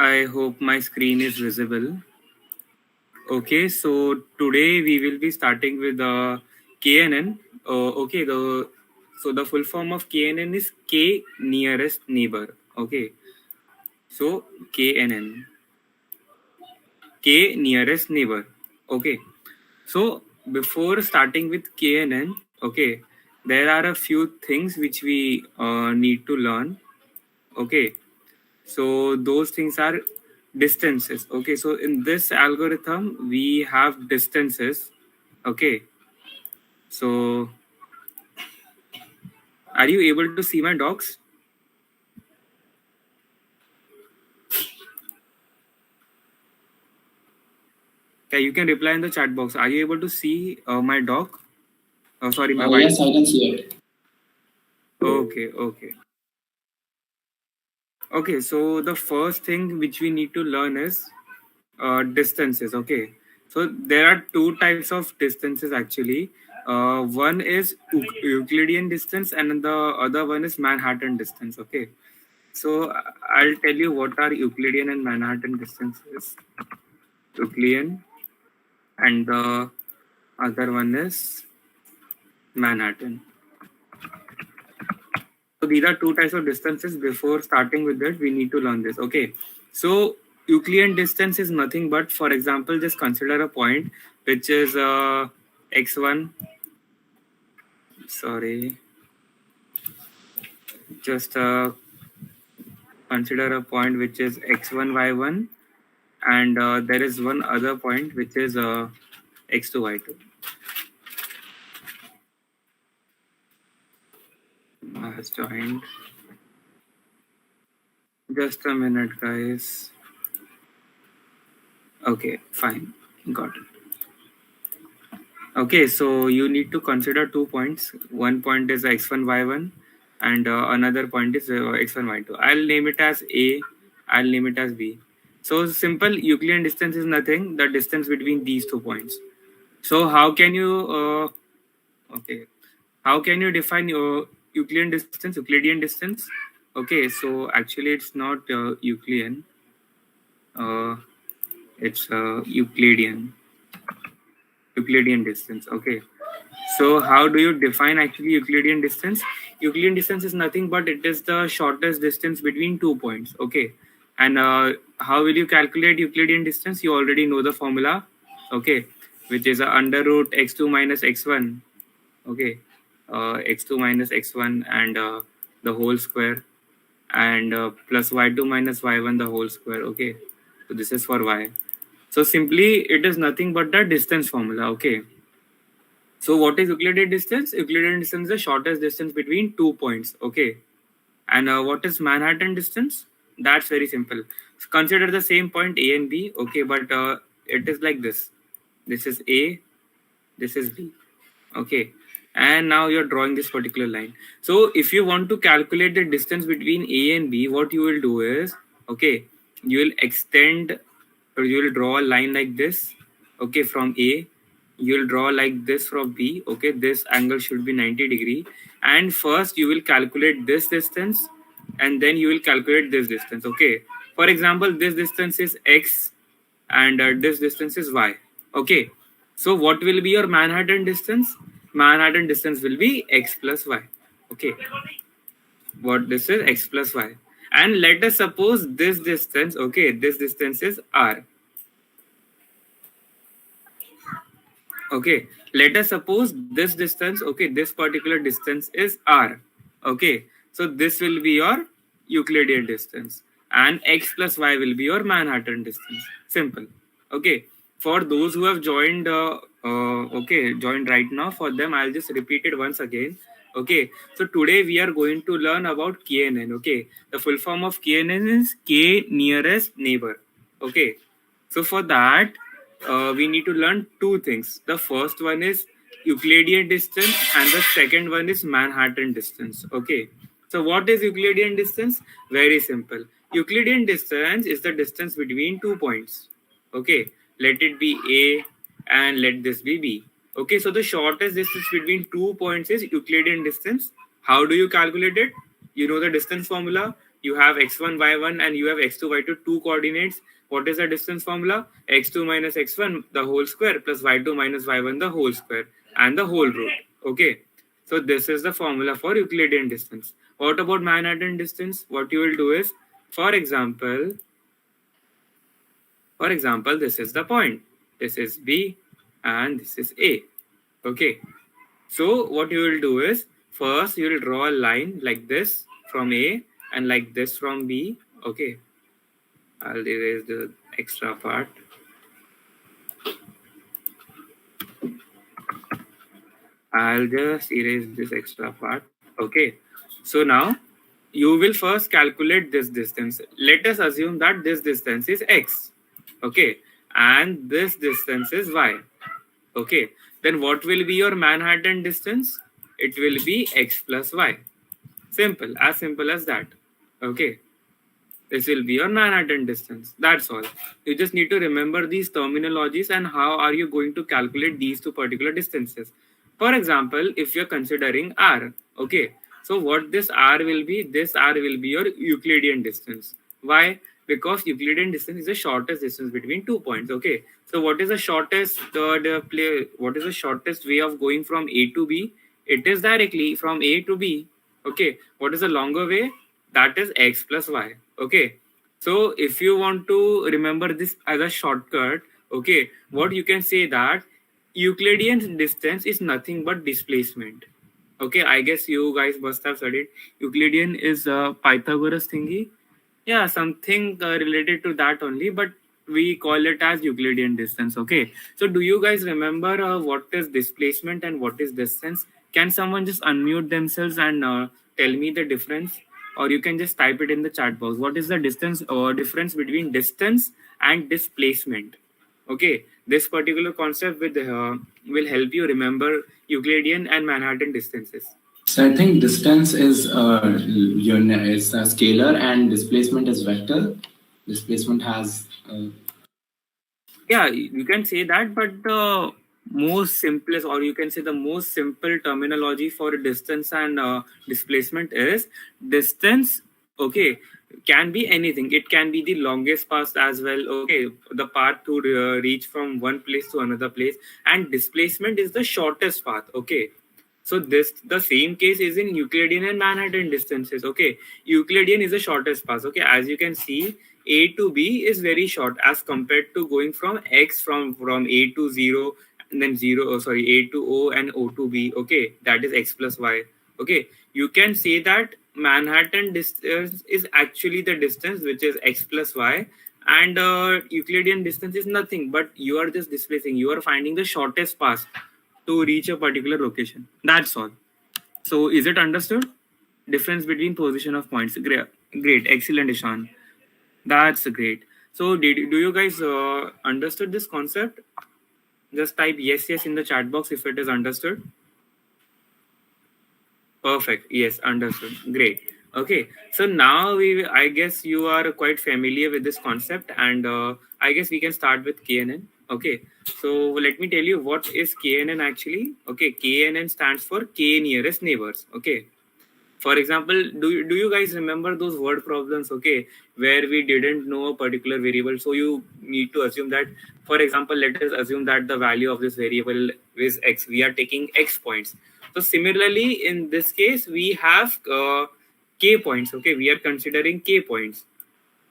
I hope my screen is visible. Okay, so today we will be starting with KNN. Okay, the full form of KNN is K nearest neighbor. Okay, so KNN, K nearest neighbor. Okay, so before starting with KNN, okay, there are a few things which we need to learn. Okay, so those things are distances. Okay, so in this algorithm we have distances. Okay, so are you able to see my docs? Okay, you can reply in the chat box. Are you able to see my doc? Oh, sorry, my white. Yes, I can see it. Okay. Okay, so the first thing which we need to learn is distances. Okay, so there are two types of distances actually. One is Euclidean distance and the other one is Manhattan distance. Okay, so I'll tell you what are Euclidean and Manhattan distances. Euclidean and the other one is Manhattan. So these are two types of distances. Before starting with that, we need to learn this. Okay, so Euclidean distance is nothing but, for example, just consider a point which is x1. Sorry, just consider a point which is x1 y1, and there is one other point which is x2 y2. Has joined. Just a minute, guys. Okay, fine, got it. Okay, so you need to consider 2 points. One point is x1 y1 and another point is x1 y2. I'll name it as A, I'll name it as B. So simple Euclidean distance is nothing, the distance between these 2 points. So how can you define your Euclidean distance? Okay, so actually it's not Euclidean, it's Euclidean distance. Okay, so how do you define actually Euclidean distance? Euclidean distance is nothing but it is the shortest distance between 2 points. Okay, and how will you calculate Euclidean distance? You already know the formula. Okay, which is under root x2 minus x1. Okay, x2 minus x1 and the whole square, and plus y2 minus y1 the whole square. Okay, so this is for y. So simply it is nothing but the distance formula. Okay, so what is Euclidean distance? Euclidean distance is the shortest distance between 2 points. Okay, and what is Manhattan distance? That's very simple. So consider the same point A and B. Okay, but it is like this. This is A, this is B. Okay, and now you're drawing this particular line. So if you want to calculate the distance between A and B, what you will do is, okay, you will extend, or you will draw a line like this. Okay, from A, you will draw like this from B. Okay, this angle should be 90 degree, and first you will calculate this distance and then you will calculate this distance. Okay, for example, this distance is x and this distance is y. Okay, so what will be your Manhattan distance? Manhattan distance will be x plus y. Okay, what this is x plus y, and let us suppose this distance, okay, this distance is r. Okay, let us suppose this distance, okay, this particular distance is r. Okay, so this will be your Euclidean distance and x plus y will be your Manhattan distance. Simple. Okay, for those who have joined joined right now, for them I'll just repeat it once again. Okay, so today we are going to learn about KNN. Okay, the full form of KNN is K nearest neighbor. Okay, so for that we need to learn two things. The first one is Euclidean distance and the second one is Manhattan distance. Okay, so what is Euclidean distance? Very simple. Euclidean distance is the distance between 2 points. Okay, let it be A and let this be B. Okay, so the shortest distance between 2 points is Euclidean distance. How do you calculate it? You know the distance formula. You have x1, y1, and you have x2, y2, two coordinates. What is the distance formula? X2 minus x1 the whole square plus y2 minus y1 the whole square and the whole root. Okay. So this is the formula for Euclidean distance. What about Manhattan distance? What you will do is, for example, this is the point. This is B and this is A. Okay. So what you will do is, first you will draw a line like this from A and like this from B. Okay. I'll erase the extra part. I'll just erase this extra part. Okay. So now you will first calculate this distance. Let us assume that this distance is x. Okay. And this distance is y. Okay. Then what will be your Manhattan distance? It will be x plus y. Simple as that. Okay. This will be your Manhattan distance. That's all. You just need to remember these terminologies and how are you going to calculate these two particular distances. For example, if you're considering r, okay, so what this r will be? This r will be your Euclidean distance. Why? Because Euclidean distance is the shortest distance between 2 points. Okay, so what is the shortest what is the shortest way of going from A to B? It is directly from A to B. Okay, what is the longer way? That is x plus y. Okay, so if you want to remember this as a shortcut, okay, what you can say that Euclidean distance is nothing but displacement. Okay, I guess you guys must have studied Euclidean is a Pythagoras thingy. Yeah, something related to that only, but we call it as Euclidean distance. Okay, so do you guys remember what is displacement and what is distance? Can someone just unmute themselves and tell me the difference? Or you can just type it in the chat box. What is the distance or difference between distance and displacement? Okay, this particular concept will help you remember Euclidean and Manhattan distances. So I think distance is is a scalar and displacement is vector. Displacement has Yeah, you can say that, but the most simplest, or you can say the most simple terminology for distance and displacement is distance. Okay, can be anything. It can be the longest path as well. Okay, the path to reach from one place to another place, and displacement is the shortest path. Okay, so this the same case is in Euclidean and Manhattan distances. Okay, Euclidean is the shortest path. Okay, as you can see, A to B is very short as compared to going from X from A to 0 and then 0. Oh, sorry, A to O and O to B. Okay, that is X plus Y. Okay, you can say that Manhattan distance is actually the distance which is X plus Y, and Euclidean distance is nothing but you are just displacing. You are finding the shortest path to reach a particular location. That's all. So is it understood? Difference between position of points. Great, great, excellent, Ishan. That's great. So do you guys understood this concept? Just type yes in the chat box if it is understood. Perfect. Yes, understood. Great. Okay. So now I guess you are quite familiar with this concept, and I guess we can start with KNN. Okay. So let me tell you what is KNN actually. Okay. KNN stands for K nearest neighbors. Okay. For example, do you guys remember those word problems? Okay, where we didn't know a particular variable, so you need to assume that, for example, let us assume that the value of this variable is x. We are taking x points. So similarly, in this case, we have k points. Okay, we are considering k points,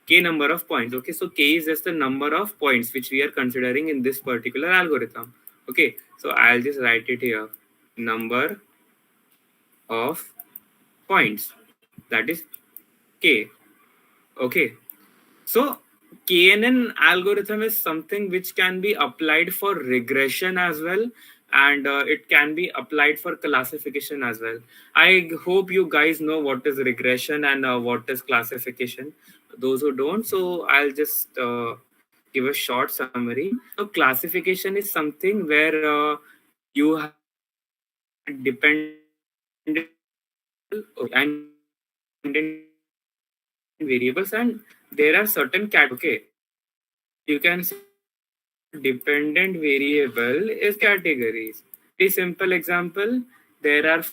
k number of points. Okay, so k is just the number of points which we are considering in this particular algorithm. Okay, so I'll just write it here: number of points, that is k. Okay, so KNN algorithm is something which can be applied for regression as well, and it can be applied for classification as well. I hope you guys know what is regression and what is classification. Those who don't, so I'll just give a short summary. So classification is something where you have dependent and variables, and there are certain okay, you can say dependent variable is categories. A simple example, there are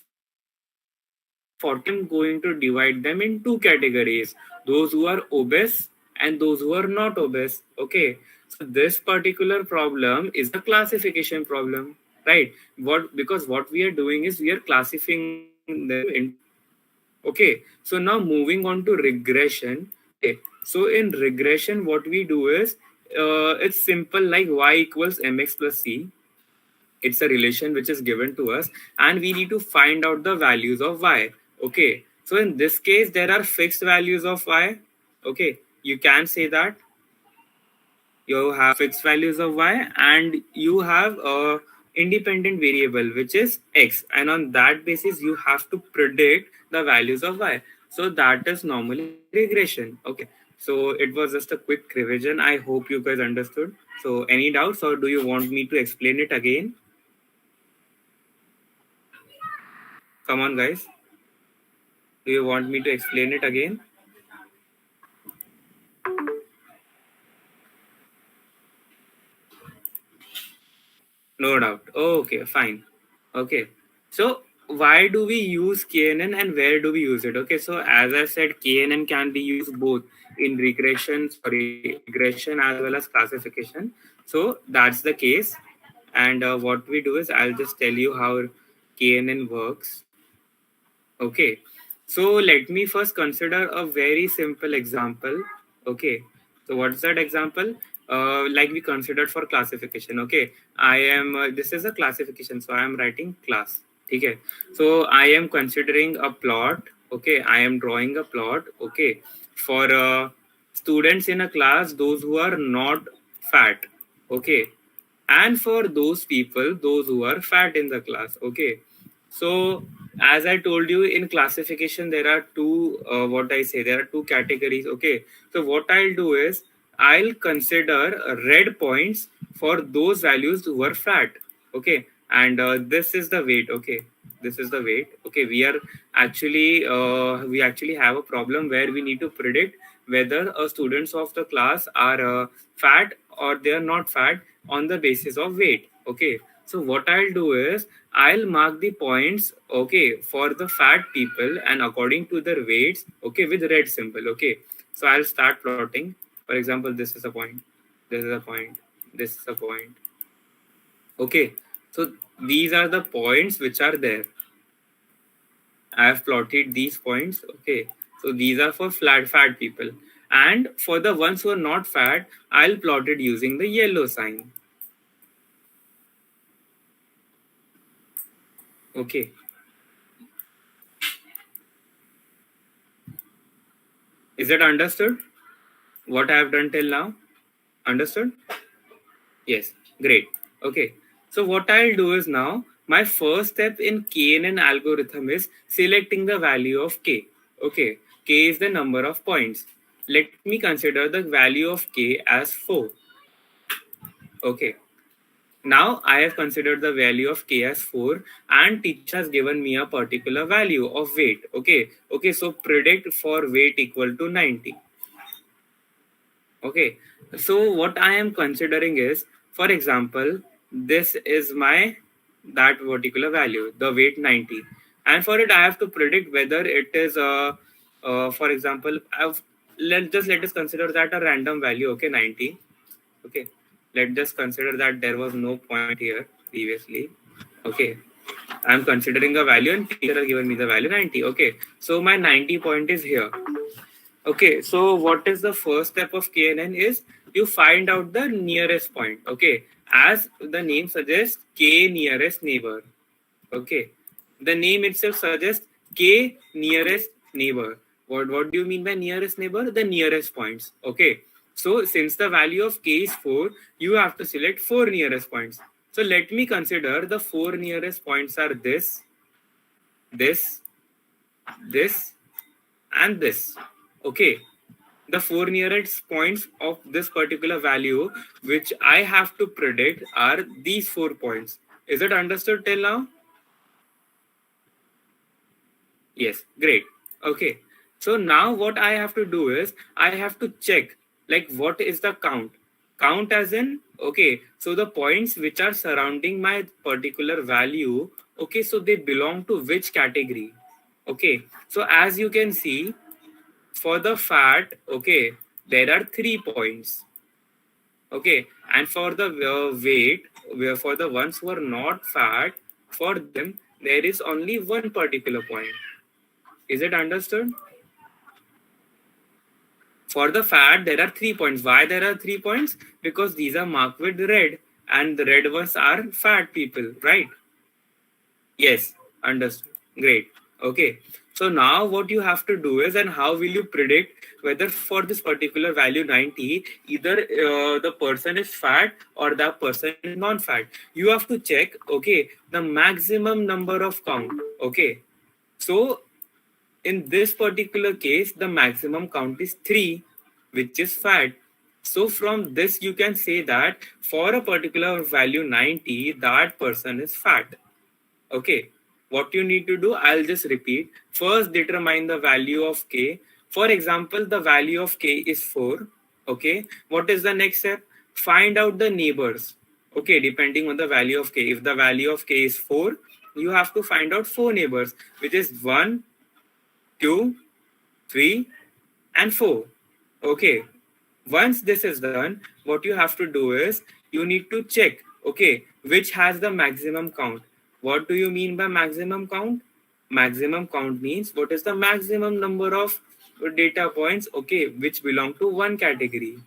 40, I'm going to divide them in two categories: those who are obese and those who are not obese. Okay, so this particular problem is a classification problem, right? What Because what we are doing is we are classifying them into. Okay, so now moving on to regression. Okay, so in regression, what we do is it's simple, like y equals mx plus c. It's a relation which is given to us, and we need to find out the values of y. Okay, so in this case, there are fixed values of y. Okay, you can say that you have fixed values of y, and you have a independent variable which is x, and on that basis you have to predict the values of y. So that is normally regression. Okay, so it was just a quick revision. I hope you guys understood. So any doubts, or do you want me to explain it again? Come on, guys, do you want me to explain it again? No doubt. Okay, fine. Okay. So why do we use KNN and where do we use it? Okay, so as I said, KNN can be used both in regression as well as classification. So that's the case. And what we do is, I'll just tell you how KNN works. Okay, so let me first consider a very simple example. Okay, so what's that example? Like we considered for classification. Okay, I am this is a classification, so I am writing class. Okay, so I am considering a plot. Okay, I am drawing a plot. Okay, for students in a class, those who are not fat. Okay, and for those people, those who are fat in the class. Okay, so as I told you, in classification there are two there are two categories. Okay, so what I'll do is, I'll consider red points for those values who are fat. Okay, and this is the weight. Okay, this is the weight. Okay, we actually have a problem where we need to predict whether students of the class are fat or they are not fat on the basis of weight. Okay, so what I'll do is, I'll mark the points, okay, for the fat people and according to their weights, okay, with red symbol. Okay, so I'll start plotting. For example, this is a point, this is a point, this is a point. Okay, so these are the points which are there. I have plotted these points. Okay, so these are for fat people, and for the ones who are not fat, I'll plot it using the yellow sign. Okay, is it understood what I have done till now? Understood? Yes, great. Okay, so what I'll do is, now my first step in KNN algorithm is selecting the value of k. Okay, k is the number of points. Let me consider the value of k as 4. Okay, now I have considered the value of k as 4, and teacher has given me a particular value of weight. Okay, so predict for weight equal to 90. Okay, so what I am considering is, for example, this is my that particular value, the weight 90, and for it I have to predict whether it is for example, let us consider that a random value. Okay, 90. Okay, let's just consider that there was no point here previously. Okay, I'm considering a value and teacher has given me the value 90. Okay, so my 90 point is here. Okay, so what is the first step of KNN is, you find out the nearest point. Okay, as the name suggests, K nearest neighbor. Okay, the name itself suggests K nearest neighbor. What do you mean by nearest neighbor? The nearest points. Okay, so since the value of K is 4, you have to select 4 nearest points. So let me consider the 4 nearest points are this, this, this, and this. Okay, the 4 nearest points of this particular value which I have to predict are these 4 points. Is it understood till now? Yes, great. Okay, so now what I have to do is, I have to check, like, what is the count as in, okay, so the points which are surrounding my particular value, okay, so they belong to which category? Okay, so as you can see, for the fat, okay, there are 3 points. Okay, and for the weight, for the ones who are not fat, for them there is only one particular point. Is it understood? For the fat, there are 3 points. Why there are 3 points? Because these are marked with red, and the red ones are fat people, right? Yes, understood. Great. Okay. So now what you have to do is, and how will you predict whether for this particular value 90, either the person is fat or that person is non-fat. You have to check, okay, the maximum number of count. Okay. So in this particular case, the maximum count is 3, which is fat. So from this, you can say that for a particular value 90, that person is fat. Okay, what you need to do, I'll just repeat. First, determine the value of k. For example, the value of k is 4. Okay, what is the next step? Find out the neighbors. Okay, depending on the value of k. If the value of k is 4, you have to find out 4 neighbors, which is 1, 2, 3, and 4. Okay, once this is done, what you have to do is you need to check, okay, which has the maximum count. What do you mean by maximum count? Maximum count means what is the maximum number of data points, okay, which belong to one category.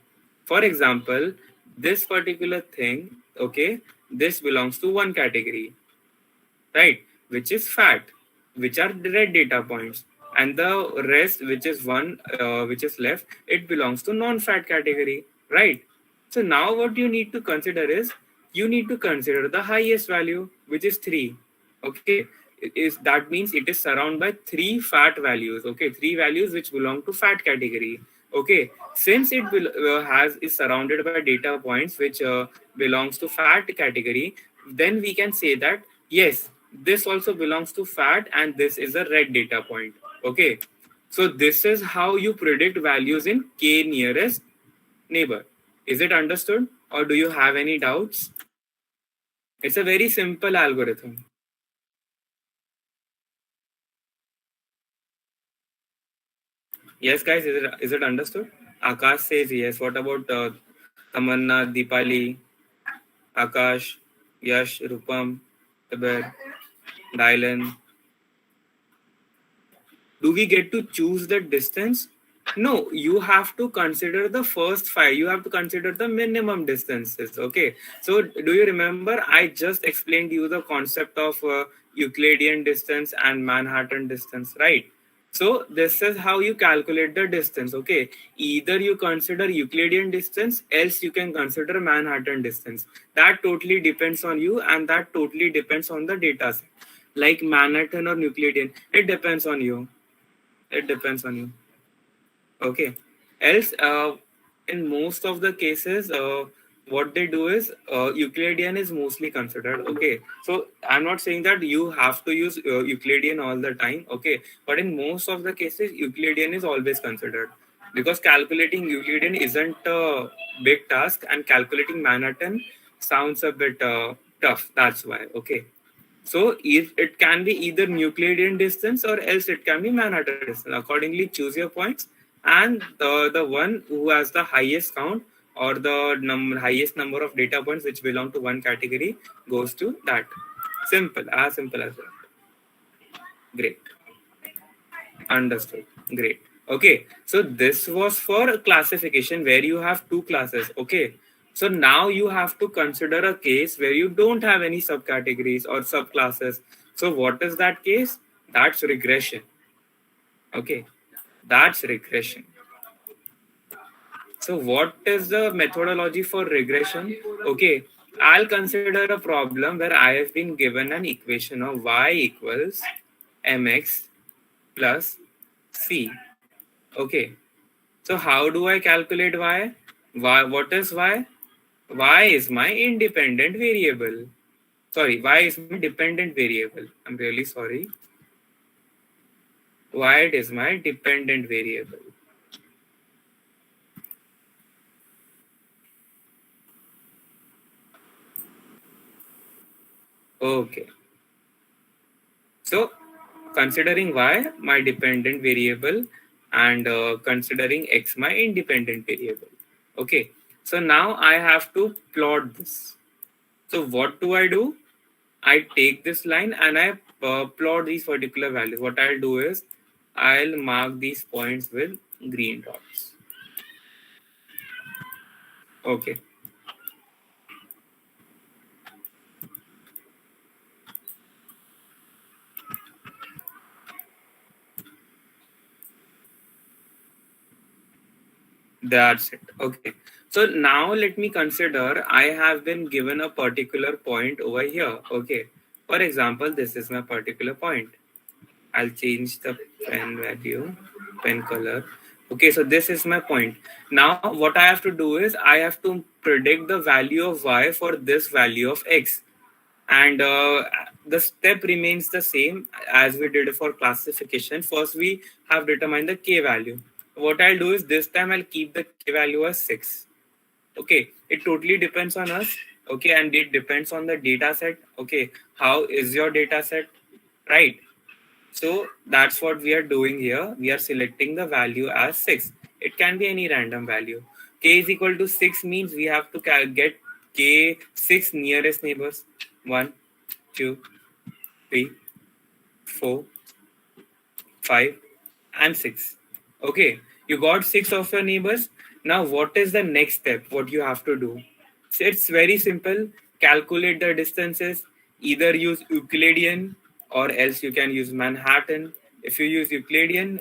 For example, this particular thing, okay, this belongs to one category, right, which is fat, which are the red data points, and the rest, which is one, which is left, it belongs to non-fat category, right? So now what you need to consider is, you need to consider the highest value, which is 3. Okay, that means it is surrounded by 3 fat values. Okay, 3 values which belong to fat category. Okay, since it is surrounded by data points which belongs to fat category, then we can say that yes, this also belongs to fat, and this is a red data point. Okay, so this is how you predict values in k nearest neighbor. Is it understood, or do you have any doubts? It's a very simple algorithm. Yes, guys, is it understood? Akash says yes. What about Tamanna, Deepali, Akash, Yash, Rupam, Taber, Dylan? Do we get to choose the distance? No, you have to consider the first 5. You have to consider the minimum distances. Okay. So, do you remember? I just explained you the concept of Euclidean distance and Manhattan distance, right? So, this is how you calculate the distance. Okay. Either you consider Euclidean distance, else you can consider Manhattan distance. That totally depends on you, and that totally depends on the data set. Like Manhattan or Euclidean, it depends on you. It depends on you. Okay. Else, in most of the cases, what they do is Euclidean is mostly considered. Okay. So I'm not saying that you have to use Euclidean all the time. Okay. But in most of the cases, Euclidean is always considered, because calculating Euclidean isn't a big task, and calculating Manhattan sounds a bit tough. That's why. Okay. So if it can be either Euclidean distance or else it can be Manhattan distance. Accordingly, choose your points, and the one who has the highest count or the highest number of data points which belong to one category goes to that. Simple as that. Great. Understood. Great. Okay. So this was for classification where you have 2 classes. Okay. So now you have to consider a case where you don't have any subcategories or subclasses. So what is that case? That's regression. Okay. That's regression. So what is the methodology for regression? Okay. I'll consider a problem where I have been given an equation of y equals mx plus c. Okay. So how do I calculate y? Y, what is y? Y is my independent variable. Sorry, y is my dependent variable. I'm really sorry. Y is my dependent variable. Okay. So considering y my dependent variable, and considering x my independent variable. Okay, so now I have to plot this. So what do? I take this line and I plot these particular values. What I'll do is I'll mark these points with green dots. Okay. That's it. Okay. So now let me consider I have been given a particular point over here. Okay. For example, this is my particular point. I'll change the pen value, pen color. Okay, so this is my point. Now what I have to do is I have to predict the value of y for this value of x. And the step remains the same as we did for classification. First, we have determined the k value. What I'll do is this time I'll keep the k value as 6. Okay, it totally depends on us. Okay, and it depends on the data set. Okay, how is your data set, right? So that's what we are doing here. We are selecting the value as 6. It can be any random value. K is equal to 6 means we have to get k 6 nearest neighbors. 1, 2, 3, 4, 5, and 6. Okay, you got 6 of your neighbors. Now, what is the next step? What you have to do? So it's very simple. Calculate the distances. Either use Euclidean or else you can use Manhattan. If you use Euclidean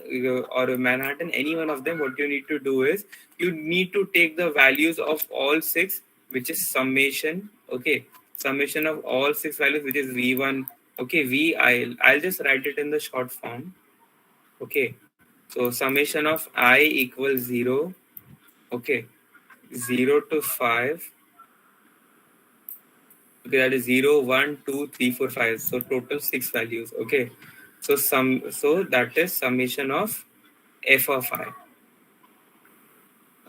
or Manhattan, any one of them, what you need to do is you need to take the values of all 6, which is summation. Okay, summation of all 6 values, which is V1. Okay, I'll just write it in the short form. Okay, so summation of I equals 0. Okay, 0 to 5. Okay, that is 0, 1, 2, 3, 4, 5. So total 6 values. Okay, so that is summation of f of I.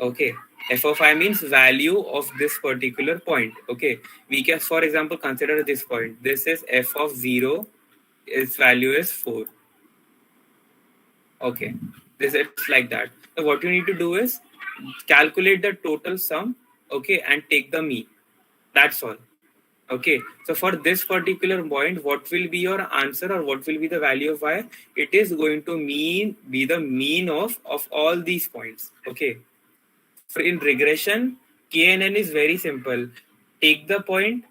Okay, f of I means value of this particular point. Okay, we can, for example, consider this point. This is f of 0. Its value is 4. Okay, this it's like that. So what you need to do is calculate the total sum. Okay, and take the mean. That's all. Okay, so for this particular point, what will be your answer, or what will be the value of y? It is going to be the mean of all these points. Okay, so in regression, KNN is very simple. Take the point,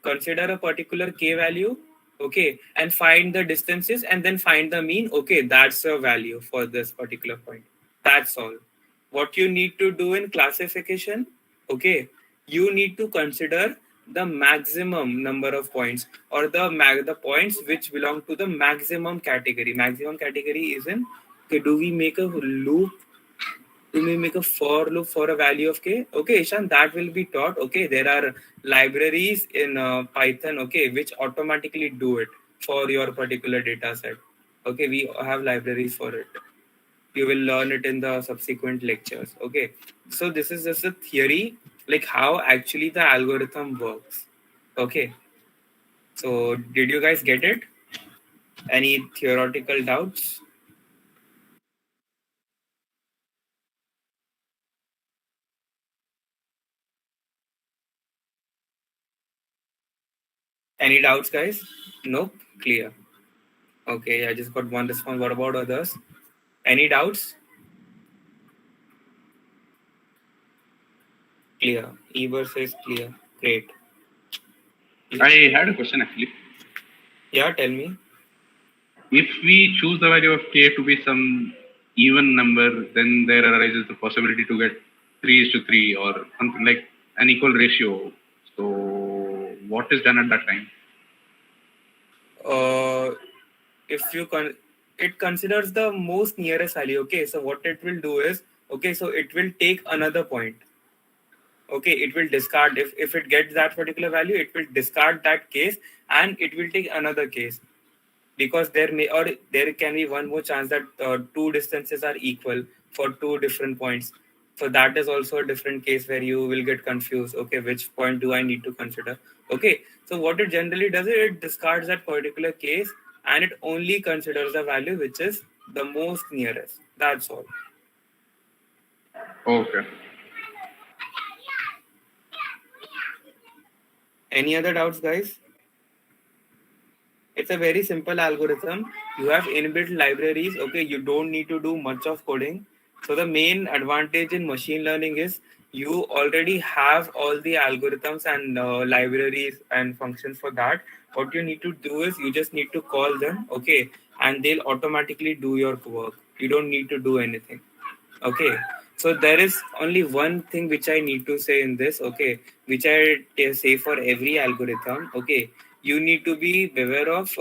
consider a particular k value, okay, and find the distances, and then find the mean. Okay, that's a value for this particular point. That's all. What you need to do in classification, okay, you need to consider the maximum number of points, or the points which belong to the maximum category. Maximum category is in, okay, do we make a loop? Do we make a for loop for a value of k? Okay, Ishan, that will be taught. Okay, there are libraries in Python, okay, which automatically do it for your particular data set. Okay, we have libraries for it. You will learn it in the subsequent lectures. Okay, so this is just a theory, like how actually the algorithm works. Okay, so did you guys get it? Any theoretical doubts? Any doubts, guys? Nope. Clear. Okay, I just got one response. What about others? Any doubts? Clear. Eber says clear. Great. I had a question actually. Yeah, tell me. If we choose the value of k to be some even number, then there arises the possibility to get 3:3 or something like an equal ratio. So, what is done at that time? If you it considers the most nearest value. Okay, so what it will do is, okay, so it will take another point. Okay, it will discard, if it gets that particular value, it will discard that case and it will take another case, because there can be one more chance that two distances are equal for two different points. So that is also a different case where you will get confused. Okay, which point do I need to consider? Okay, so what it generally does is it discards that particular case and it only considers the value which is the most nearest. That's all. Okay. Any other doubts, guys? It's a very simple algorithm. You have inbuilt libraries. Okay, you don't need to do much of coding. So the main advantage in machine learning is you already have all the algorithms and libraries and functions for that. What you need to do is you just need to call them, okay, and they'll automatically do your work. You don't need to do anything. Okay, so there is only one thing which I need to say in this, okay, which I say for every algorithm. Okay, you need to be beware of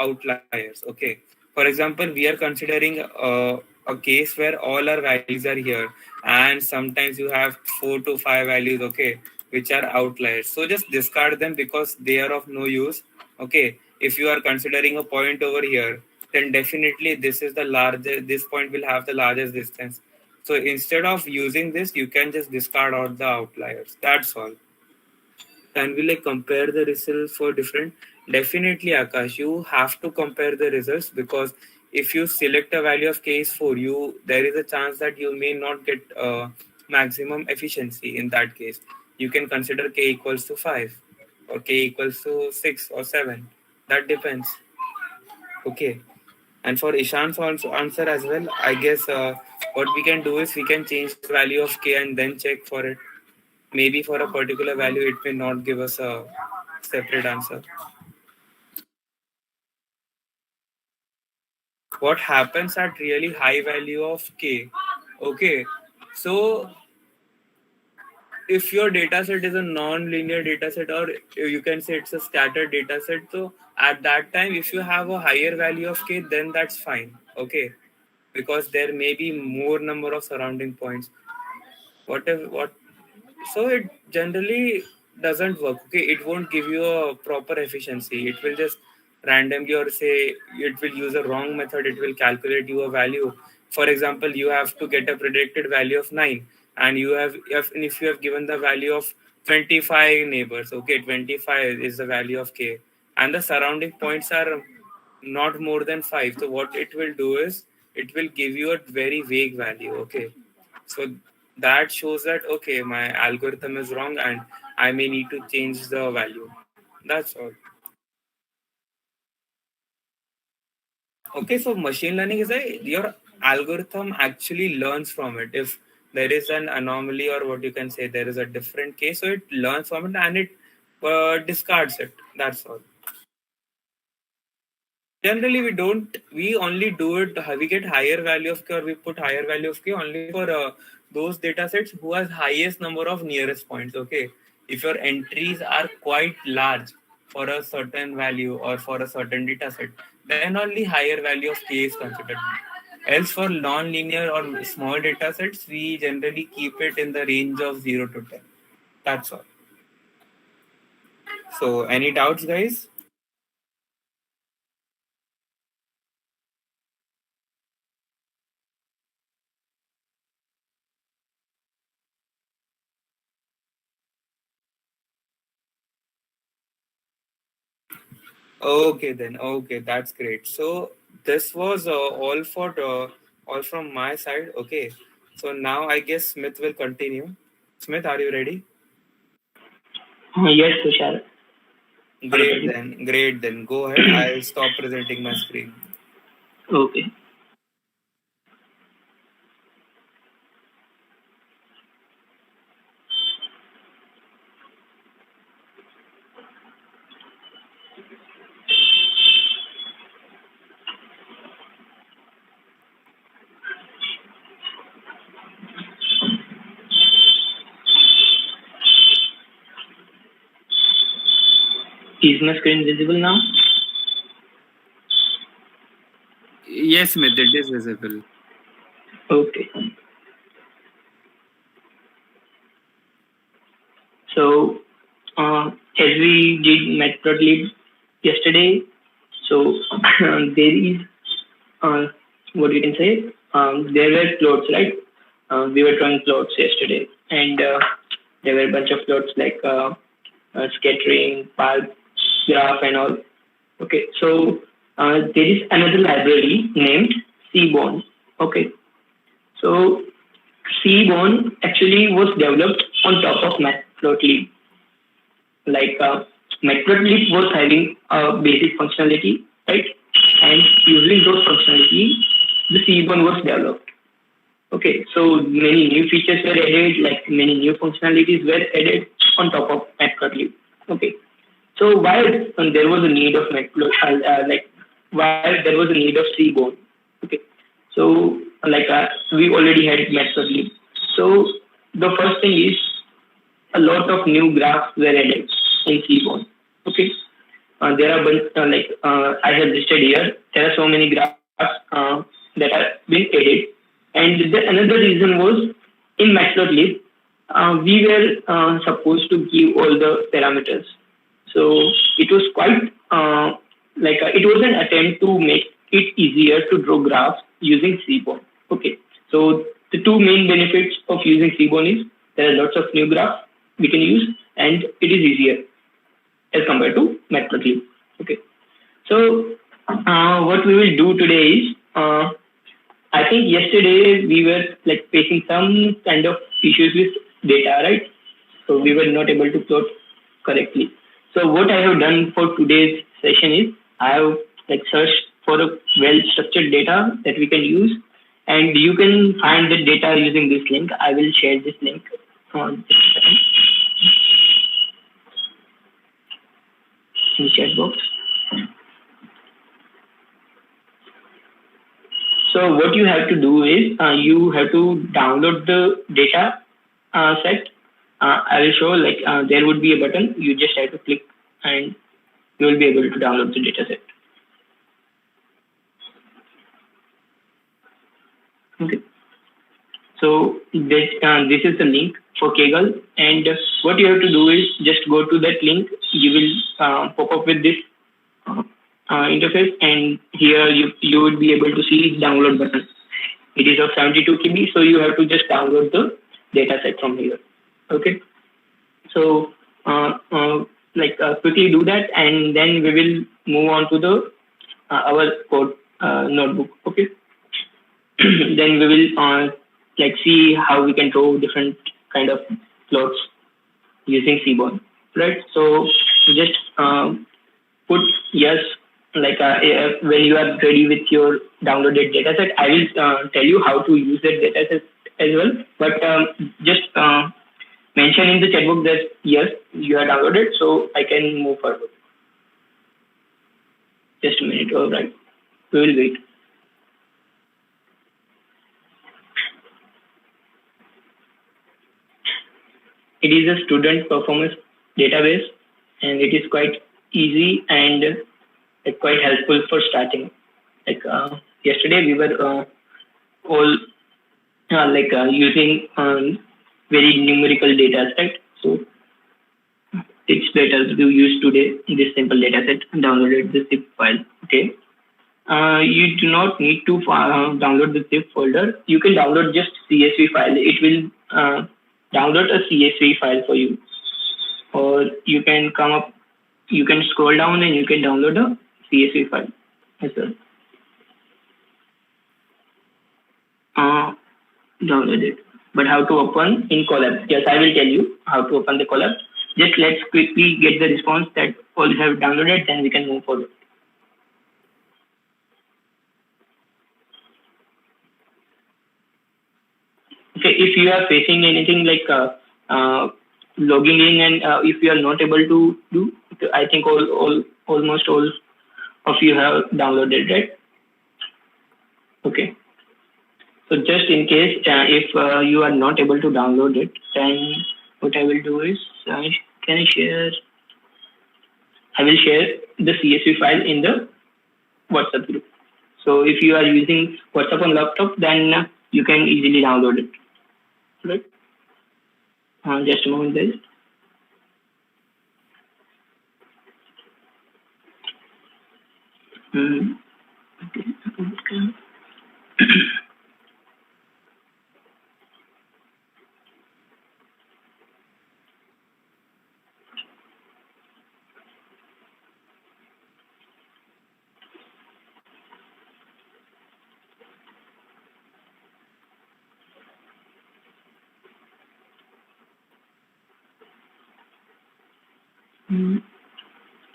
outliers. Okay, for example, we are considering a case where all our values are here, and sometimes you have 4 to 5 values, okay, which are outliers. So just discard them because they are of no use. Okay, if you are considering a point over here, then definitely this is the largest, this point will have the largest distance. So instead of using this, you can just discard all the outliers. That's all. Can we like compare the results for different? Definitely, Akash, you have to compare the results, because if you select a value of k is 4, there is a chance that you may not get maximum efficiency in that case. You can consider k equals to 5 or k equals to 6 or 7. That depends. Okay. And for Ishan's answer as well, I guess what we can do is we can change the value of k and then check for it. Maybe for a particular value, it may not give us a separate answer. What happens at really high value of k? Okay, so if your dataset is a non-linear dataset, or you can say it's a scattered dataset, so at that time, if you have a higher value of k, then that's fine. Okay, because there may be more number of surrounding points. What So it generally doesn't work. Okay, it won't give you a proper efficiency. It will just randomly, or say it will use a wrong method. It will calculate you a value. For example, you have to get a predicted value of 9, and if you have given the value of 25 neighbors, okay, 25 is the value of k, and the surrounding points are not more than 5. So what it will do is it will give you a very vague value. Okay, so that shows that okay, my algorithm is wrong and I may need to change the value. That's all. Okay, so machine learning is your algorithm actually learns from it. If there is an anomaly, or what you can say, there is a different case, so it learns from it and it discards it. That's all. Generally, we only do it, we get higher value of k, or we put higher value of k only for those data sets who has highest number of nearest points. Okay, if your entries are quite large for a certain value or for a certain data set, then only higher value of k is considered. Else, for non-linear or small data sets, we generally keep it in the range of 0 to 10. That's all. So any doubts, guys? Okay then. Okay, that's great. So this was all from my side. Okay. So now I guess Smith will continue. Smith, are you ready? Yes, Tushar. Great then. Great then. Go ahead. I'll stop presenting my screen. Okay. Is my screen visible now? Yes, Smith, it is visible. Okay. So, as we did matplotlib yesterday, so there is, what you can say, there were plots, right? We were drawing plots yesterday, and there were a bunch of plots like scattering, path, graph, and all. Okay, so there is another library named Seaborn. Okay, so Seaborn actually was developed on top of Matplotlib. Like Matplotlib was having a basic functionality, right? And using those functionality, the Seaborn was developed. Okay, so many new features were added, like many new functionalities were added on top of Matplotlib. Okay, so why there was a need of like why there was a need of Seaborn? Okay, so like we already had Matplotlib. So the first thing is a lot of new graphs were added in Seaborn. Okay, there are I have listed here. There are so many graphs that are been added, and another reason was in Matplotlib we were supposed to give all the parameters. So it was quite it was an attempt to make it easier to draw graphs using Seaborn. Okay, so the two main benefits of using Seaborn is there are lots of new graphs we can use, and it is easier as compared to Matplotlib. Okay, so what we will do today is I think yesterday we were like facing some kind of issues with data, right? So we were not able to plot correctly. So what I have done for today's session is I have like searched for a well-structured data that we can use, and you can find the data using this link. I will share this link on just a second in the chat box. So what you have to do is you have to download the data set. I will show there would be a button. You just have to click and you will be able to download the data set. Okay. So this is the link for Kaggle, and what you have to do is just go to that link. You will pop up with this interface, and here you would be able to see the download button. It is of 72 KB, so you have to just download the data set from here. Okay, so quickly do that, and then we will move on to the our code notebook. Okay, then we will see how we can draw different kind of plots using Seaborn, right? So just put yes, when you are ready with your downloaded dataset. I will tell you how to use that dataset as well, but just mention in the chat box that yes, you are downloaded, so I can move forward. Just a minute. All right, we will wait. It is a student performance database, and it is quite easy and quite helpful for starting. Yesterday, we were all using very numerical data set. So it's better to use today this simple data set and download the zip file. Okay. You do not need to download the zip folder. You can download just CSV file. It will download a CSV file for you, or you can scroll down and you can download a CSV file as well. Download it. But how to open in Colab? Yes, I will tell you how to open the Colab. Just let's quickly get the response that all have downloaded, then we can move forward. Okay, if you are facing anything like logging in, and if you are not able to do, I think almost all of you have downloaded, right? Okay. So just in case if you are not able to download it, then what I will do is I will share the CSV file in the WhatsApp group. So if you are using WhatsApp on laptop, then you can easily download it. Right? Just a moment, guys. Okay.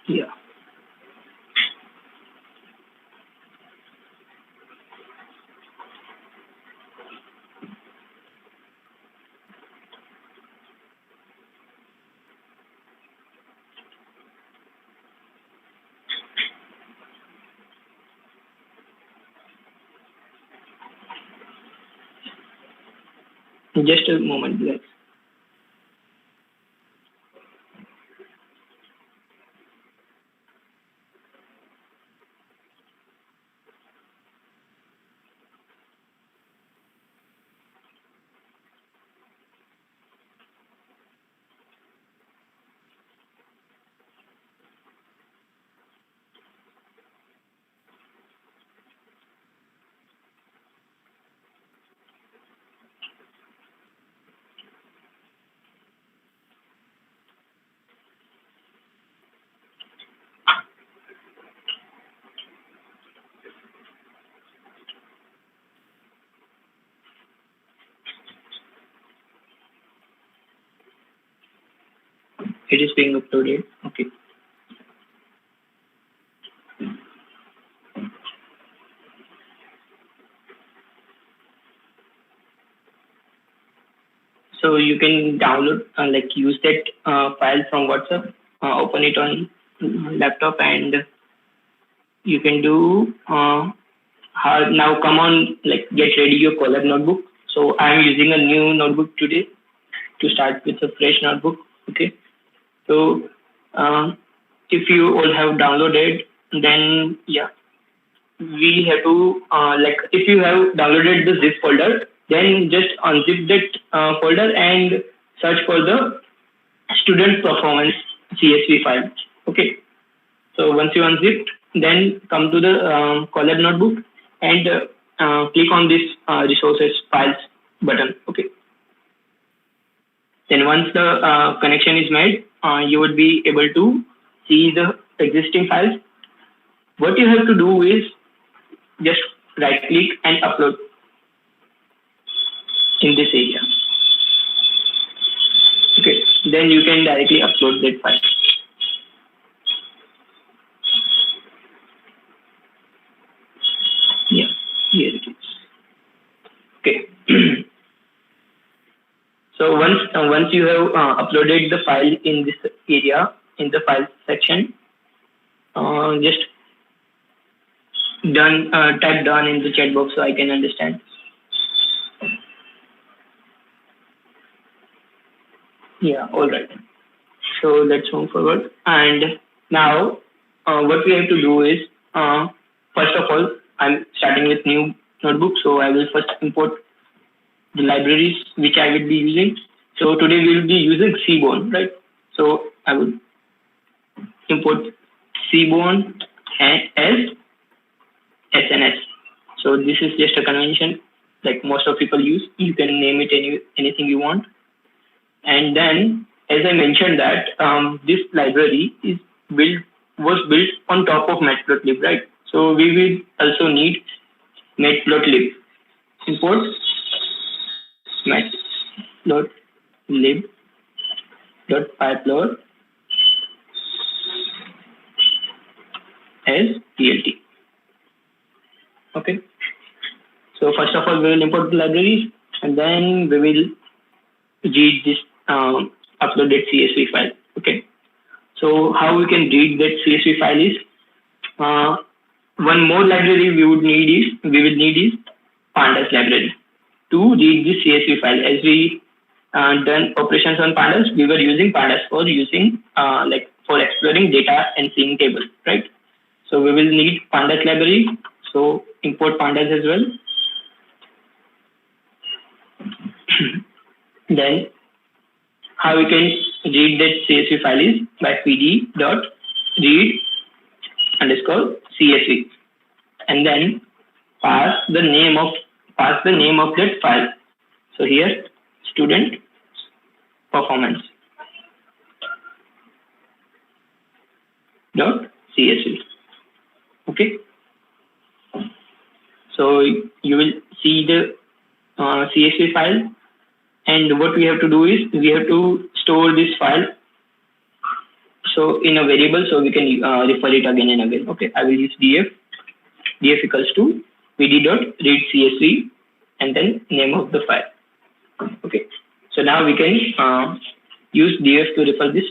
Yeah. Just a moment, guys. It is being uploaded. Okay. So you can download, like use that file from WhatsApp, open it on laptop, and you can do now come on, like get ready your Colab notebook. So I'm using a new notebook today to start with a fresh notebook. Okay. So if you all have downloaded, then yeah, we have to like if you have downloaded the zip folder, then just unzip that folder and search for the student performance CSV file. Okay. So once you unzip, then come to the Colab notebook and click on this resources files button. Okay. Then once the connection is made, you would be able to see the existing files. What you have to do is just right click and upload in this area. Okay. Then you can directly upload that file. Yeah, here it is. Okay. So once you have uploaded the file in this area, in the file section, just done, type done in the chat box so I can understand. Yeah, all right. So let's move forward. And now what we have to do is, first of all, I'm starting with new notebook. So I will first import the libraries which I will be using. So today we will be using Seaborn, right? So I will import Seaborn as SNS. So this is just a convention like most of people use. You can name it anything you want. And then, as I mentioned that this library was built on top of matplotlib, right? So we will also need matplotlib. Import matplotlib.pyplot as plt. Okay. So first of all, we will import the libraries, and then we will read this uploaded CSV file. Okay. So how we can read that CSV file is one more library we will need is Pandas Library to read this CSV file. As we done operations on Pandas, we were using Pandas for for exploring data and seeing tables, right? So we will need Pandas Library. So import Pandas as well. Then how we can read that CSV file is by pd.read_CSV, and then pass the name of that file. So here, student performance .csv. Okay. So you will see the CSV file. And what we have to do is we have to store this file so in a variable, so we can refer it again and again. Okay, I will use df equals to pd.read.csv and then name of the file. Okay, so now we can use df to refer this.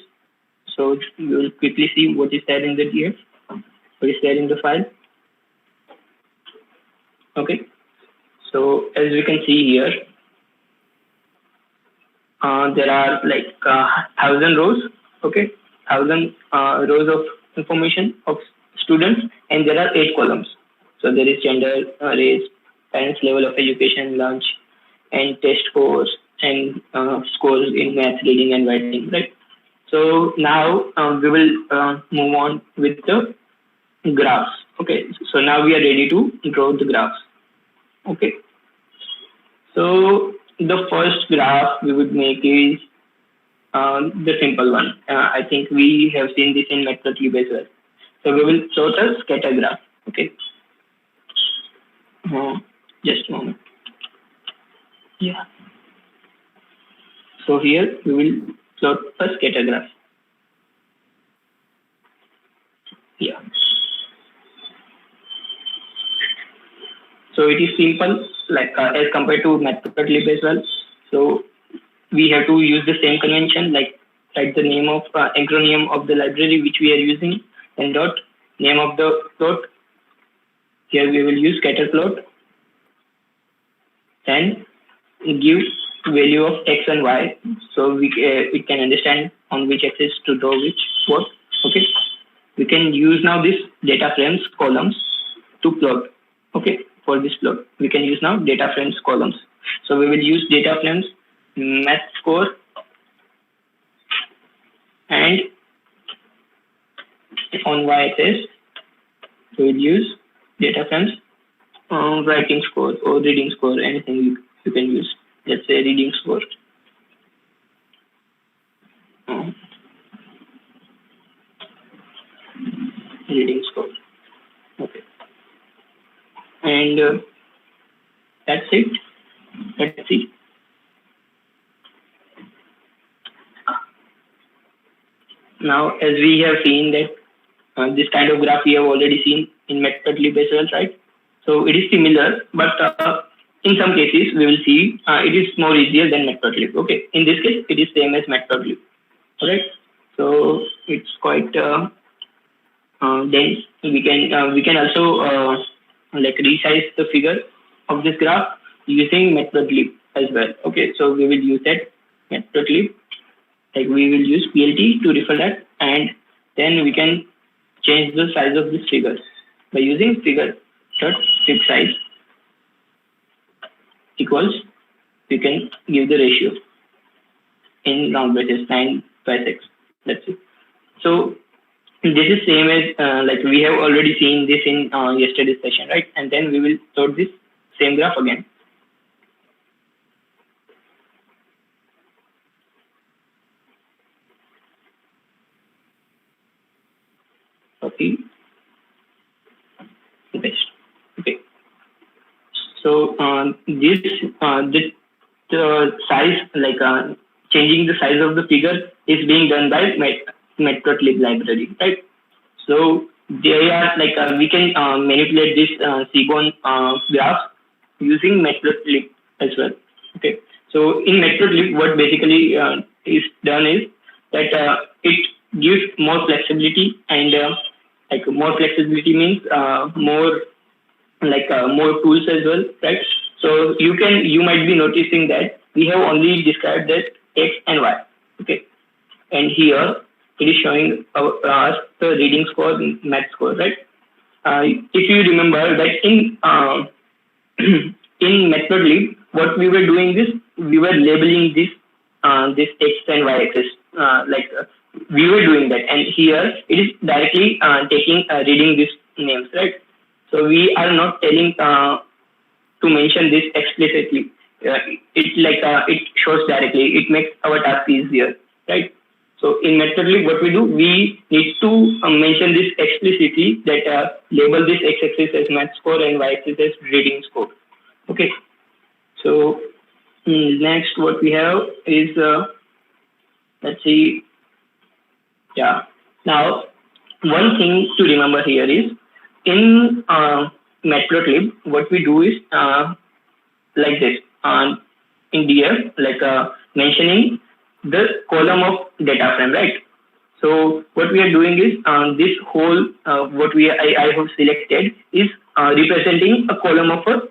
So we will quickly see what is there in the df, what is there in the file. Okay, so as we can see here, there are like 1,000 rows. Okay, 1,000 rows of information of students, and there are 8 columns. So there is gender, race, parents' level of education, lunch, and test scores, and scores in math, reading, and writing. Right. So now we will move on with the graphs. Okay. So now we are ready to draw the graphs. Okay. So the first graph we would make is the simple one. I think we have seen this in Matplotlib as well. So we will plot a scatter graph. Okay. Just a moment. Yeah. So here we will plot a scatter graph. Yeah. So it is simple, like as compared to Matplotlib as well. So we have to use the same convention, like write the name of acronym of the library which we are using, and dot name of the plot. Here we will use scatter plot, and give value of x and y, so we can understand on which axis to draw which what. Okay, we can use now this data frames columns to plot. Okay, for this plot we can use now data frames columns. So we will use data frames math score, and on y-axis we will use data frames writing score or reading score, anything you can use. Let's say reading score. Reading score. Okay. And that's it. Let's see. Now, as we have seen that this kind of graph we have already seen in Matplotlib as well, right? So it is similar, but in some cases we will see it is more easier than Matplotlib. Okay, in this case it is same as Matplotlib. Alright, so it's quite dense. We can also like resize the figure of this graph using Matplotlib as well. Okay, so we will use that Matplotlib. Like we will use PLT to refer that, and then we can change the size of this figure by using figure.fig size equals, we can give the ratio in round braces 9/6. Let's see. So this is same as like we have already seen this in yesterday's session, right? And then we will plot this same graph again. Copy, paste. Okay. So this the size, like changing the size of the figure, is being done by Matplotlib library, right? So they are like we can manipulate this Seaborn graph using Matplotlib as well. Okay. So in Matplotlib, what basically is done is that it gives more flexibility, and like more flexibility means more tools as well, right? So you might be noticing that we have only described that x and y. Okay, and here it is showing us the reading score, math score, right? If you remember that in in Matplotlib, what we were doing is we were labeling this x and y axis, we were doing that, and here it is directly reading these names, right? So we are not telling to mention this explicitly. It shows directly. It makes our task easier, right? So in Matplotlib, what we do, we need to mention this explicitly, that label this x-axis as math score and y-axis as reading score. Okay. So next, what we have is let's see. Yeah. Now, one thing to remember here is in Matplotlib, what we do is like this. In DF, like mentioning the column of data frame, right? So what we are doing is this whole what I have selected is representing a column of a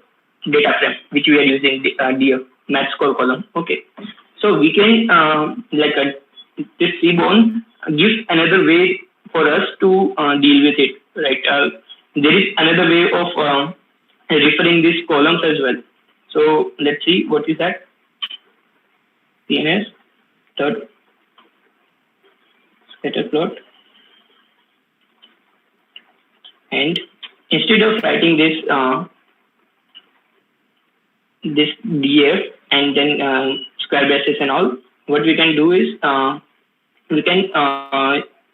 data frame which we are using the DF math score column. Okay, so we can this Seaborn gives another way for us to deal with it, right? There is another way of referring these columns as well. So let's see what is that. CNS dot scatter plot, and instead of writing this this DF and then square braces and all, what we can do is we can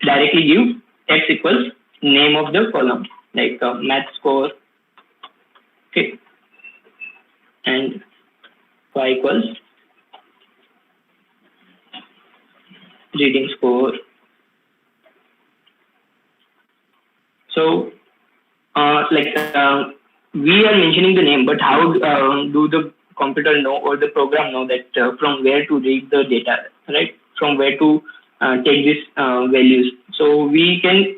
directly give x equals name of the column, like math score, okay, and y equals reading score. So we are mentioning the name, but how do the computer know or the program know that from where to read the data, right? From where to take these values. So we can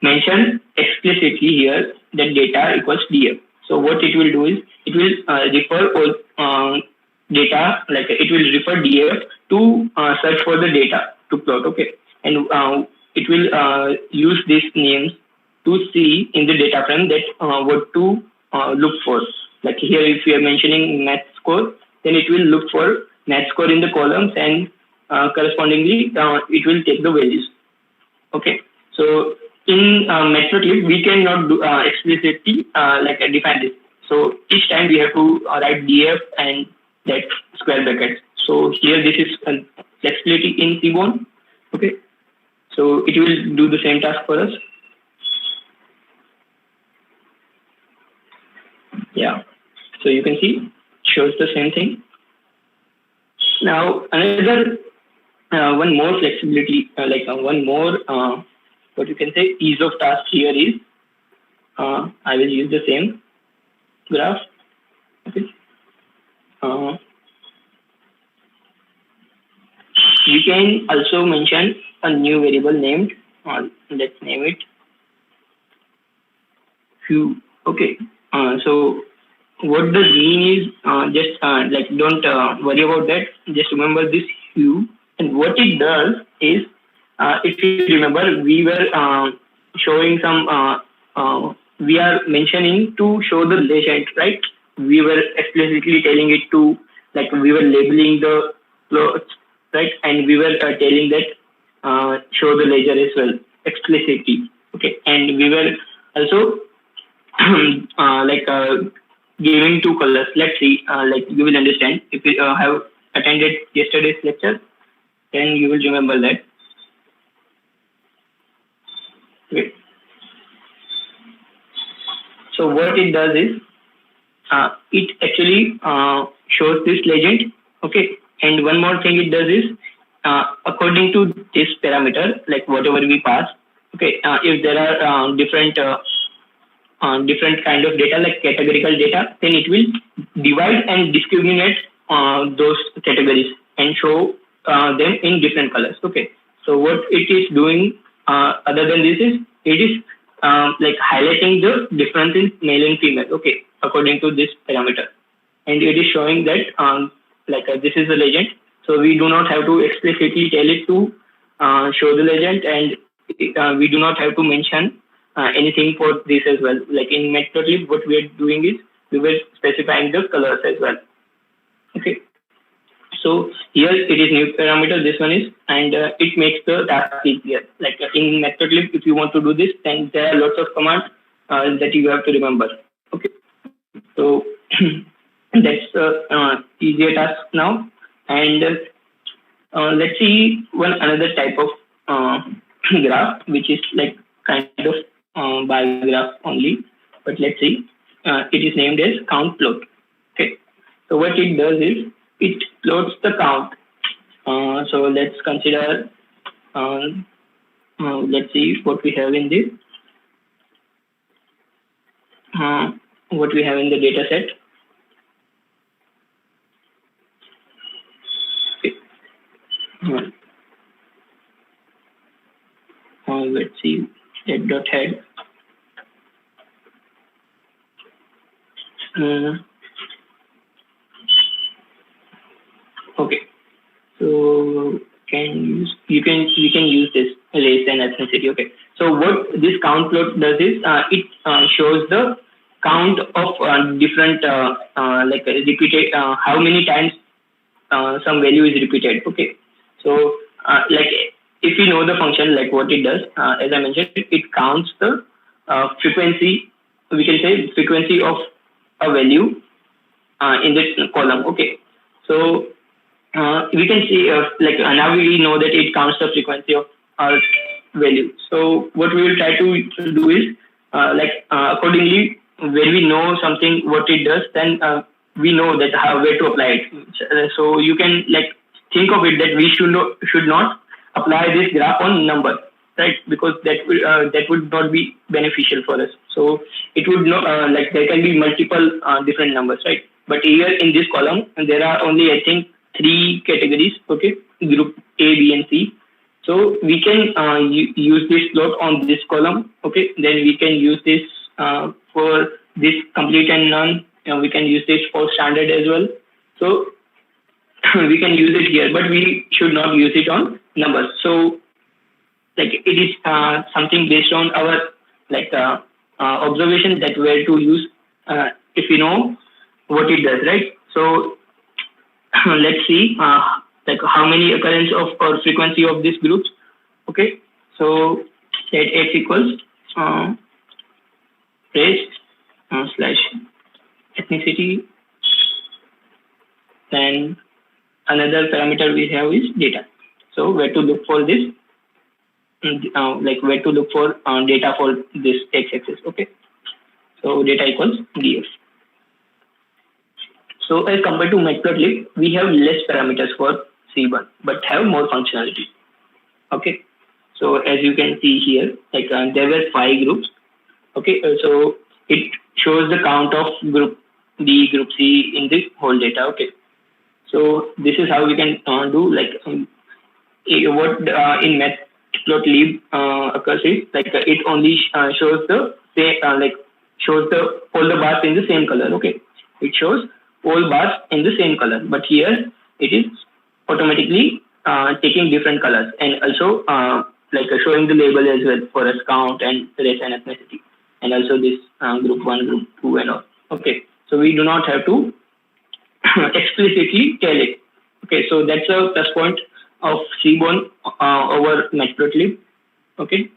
mention explicitly here that data equals DF. So what it will do is it will refer all data, like it will refer DF to search for the data to plot, okay? And it will use these names to see in the data frame that what to look for. Like here, if we are mentioning math score, then it will look for math score in the columns, and correspondingly, it will take the values. Okay. So in Matplotlib, we cannot do explicitly define this. So each time we have to write DF and that square brackets. So here this is flexibility in Seaborn. Okay. So it will do the same task for us. Yeah, so you can see shows the same thing. Now another one more flexibility, one more what you can say ease of task here is I will use the same graph. Okay. We can also mention a new variable named, let's name it hue. Okay. So what the mean is just don't worry about that. Just remember this hue, and what it does is if you remember, we were showing some we are mentioning to show the legend, right? We were explicitly telling it to, like, we were labeling the plots, right? And we were telling that show the ledger as well explicitly. Okay, and we were also giving two colors. Let's see, you will understand if you have attended yesterday's lecture, then you will remember that. Okay. So what it does is it actually shows this legend. Okay, and one more thing it does is according to this parameter, like whatever we pass. Okay, if there are different kind of data, like categorical data, then it will divide and discriminate those categories and show them in different colors. Okay, so what it is doing other than this is it is highlighting the difference in male and female. Okay, according to this parameter, and it is showing that this is the legend. So we do not have to explicitly tell it to show the legend, and we do not have to mention anything for this as well. Like in Matplotlib, what we are doing is we were specifying the colors as well. Okay. So here it is new parameter, this one is, and it makes the task easier. Like in Matplotlib, if you want to do this, then there are lots of commands that you have to remember. Okay. So that's the easier task now. And let's see one another type of graph, which is like kind of bar graph only. But let's see, it is named as count plot. Okay. So what it does is it plots the count. So let's consider let's see what we have in this. What we have in the data set. Okay. Let's see that dot head. Okay, so we can use this race and ethnicity. Okay, so what this count plot does is it shows the count of different like repeated how many times some value is repeated. Okay, so like if you know the function, like what it does, as I mentioned, it counts the frequency. We can say frequency of a value in this column. Okay, so we can see like now we know that it counts the frequency of our value. So what we will try to do is accordingly, when we know something what it does, then we know that where to apply it. So you can like think of it that we should not apply this graph on number, right? Because that would not be beneficial for us. So it would not like there can be multiple different numbers, right? But here in this column, there are only I think 3 categories. Okay, group A, B, and C. So we can use this plot on this column. Okay, then we can use this for this complete and none. We can use this for standard as well. So we can use it here, but we should not use it on numbers. So like it is something based on our like observation that where to use if you know what it does, right? So let's see like how many occurrence of or frequency of these groups. Okay, so let x equals race slash ethnicity. Then another parameter we have is data. So where to look for this, like where to look for data for this x-axis. Okay, so data equals df. So as compared to matplotlib, we have less parameters for C1, but have more functionality. Okay, so as you can see here, like there were 5 groups. Okay, so it shows the count of group B, group C in the whole data. Okay, so this is how we can do like what in matplotlib occurs is like it only shows the shows the all the bars in the same color. Okay, it shows all bars in the same color, but here it is automatically taking different colors and also like showing the label as well for us count and race and ethnicity, and also this group 1, group 2 and all. Okay, so we do not have to explicitly tell it. Okay, so that's a plus point of Seaborn over matplotlib. Okay,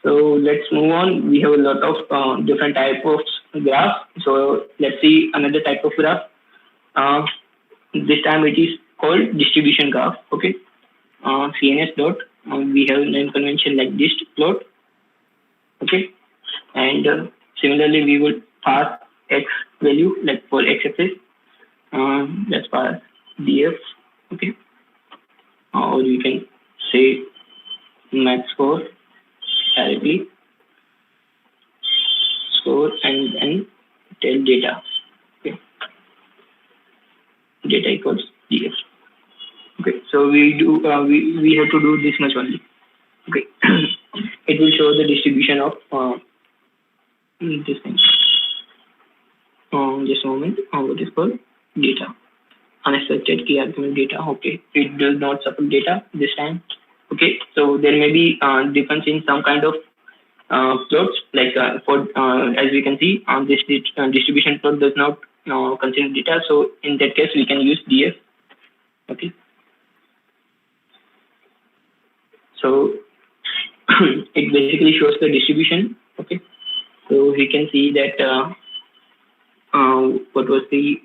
so let's move on. We have a lot of different type of graph. So let's see another type of graph. This time it is called distribution graph. Okay, CNS dot. We have a name convention like dist plot. Okay, and similarly we will pass x value like for x-axis. Let's pass df. Okay, or you can say max score directly score and then tell data. Okay, data equals df. Okay, so we have to do this much only. Okay, it will show the distribution of this thing. Just a moment. What is called data? Unexpected key argument data. Okay, it does not support data this time. Okay, so there may be difference in some kind of plots. Like for as we can see, this distribution plot does not consider data. So in that case, we can use df. Okay. So it basically shows the distribution. Okay, so we can see that what was the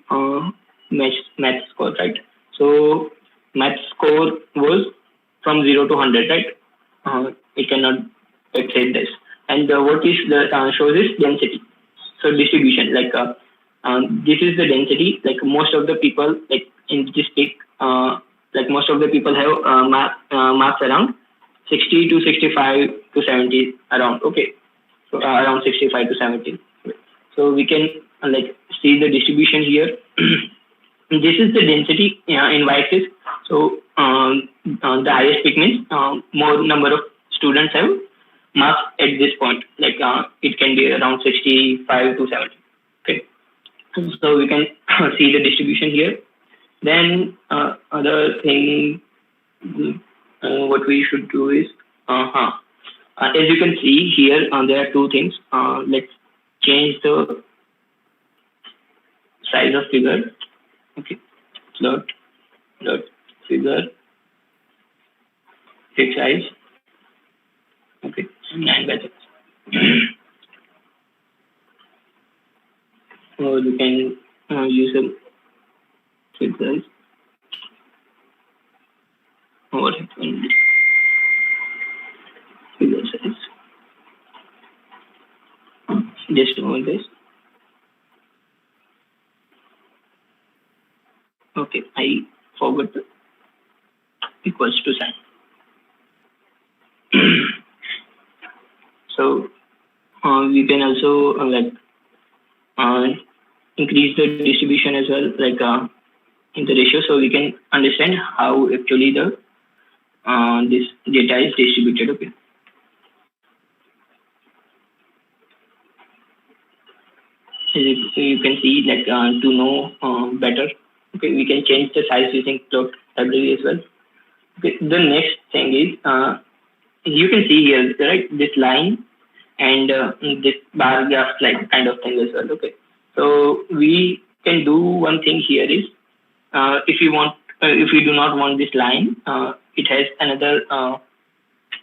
math score, right? So math score was from 0 to 100, right? It cannot exceed this. And what is the shows is density. So distribution, like this is the density. Like most of the people, like in this pic, like most of the people have marks around 60 to 65 to 70 around. Okay, so around 65 to 70. So we can like see the distribution here. This is the density in y-axis. So the highest peak means more number of students have marks at this point. Like it can be around 65 to 70. Okay, so we can see the distribution here. Then other thing, what we should do is, as you can see here, there are two things. Let's change the size of figure. Okay, plot figure, fixed size. Okay, and that's it. Or you can use a fixed size. What happened? Figure size. Just over this. Okay, I forgot the equals to sign. So we can also increase the distribution as well, like in the ratio, so we can understand how actually the this data is distributed. Okay. As you can see, like to know better. Okay, we can change the size using plot library as well. Okay, the next thing is you can see here, right, this line and this bar graph like kind of thing as well. Okay, so we can do one thing here is if we do not want this line, it has another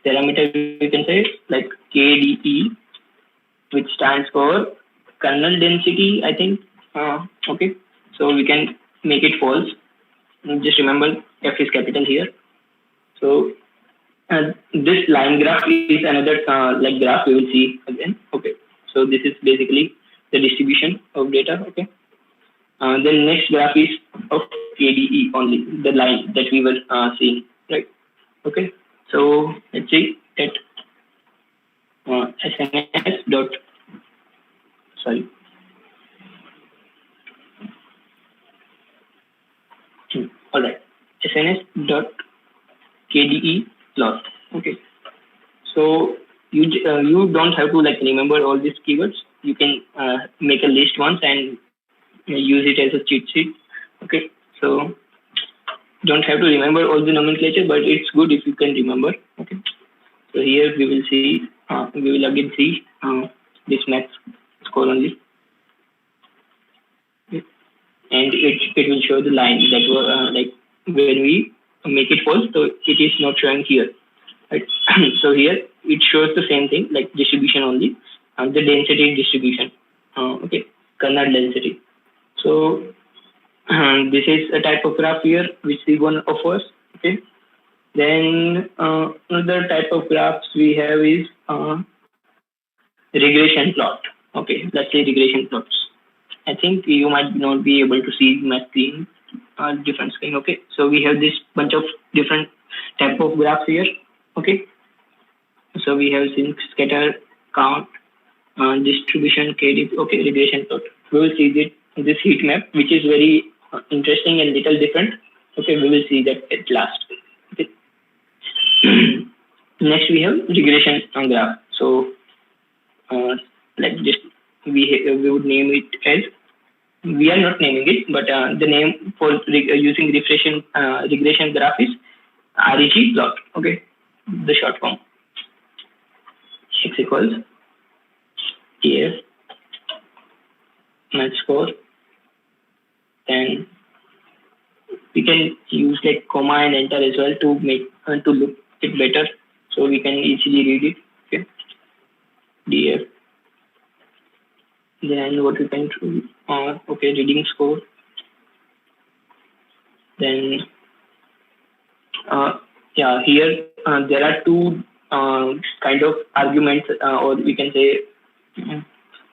parameter we can say like KDE, which stands for kernel density, I think. Okay, so we can make it false. Just remember F is capital here. So this line graph is another like graph we will see again. Okay, so this is basically the distribution of data. Okay, the next graph is of KDE only, the line that we were seeing, right? Okay, so let's see that SNS dot sorry. All right, SNS dot KDE plot. Okay, so you don't have to like remember all these keywords. You can make a list once and use it as a cheat sheet. Okay, so don't have to remember all the nomenclature, but it's good if you can remember. Okay, so here we will see we will again see this max score only. Okay. And it will show the line that were like when we make it false, so it is not showing here, right? So here it shows the same thing, like distribution only, the density distribution. Okay, kernel density. So this is a type of graph here which C1 offers. Okay, then another type of graphs we have is regression plot. Okay, let's say regression plots. I think you might not be able to see my screen, different screen. Okay, so we have this bunch of different type of graphs here. Okay, so we have sync, scatter, count, distribution, KD. Okay, regression plot. We will see this heat map, which is very interesting and little different. Okay, we will see that at last. Okay. Next we have regression graph. So like just we would name it as, we are not naming it, but the name for using regression graph is REG plot. Okay, the short form. X equals TF math score. Then we can use like comma and enter as well to make to look it better, so we can easily read it. Okay, DF. Then what we can do, okay, reading score. Then yeah, here there are two kind of arguments, or we can say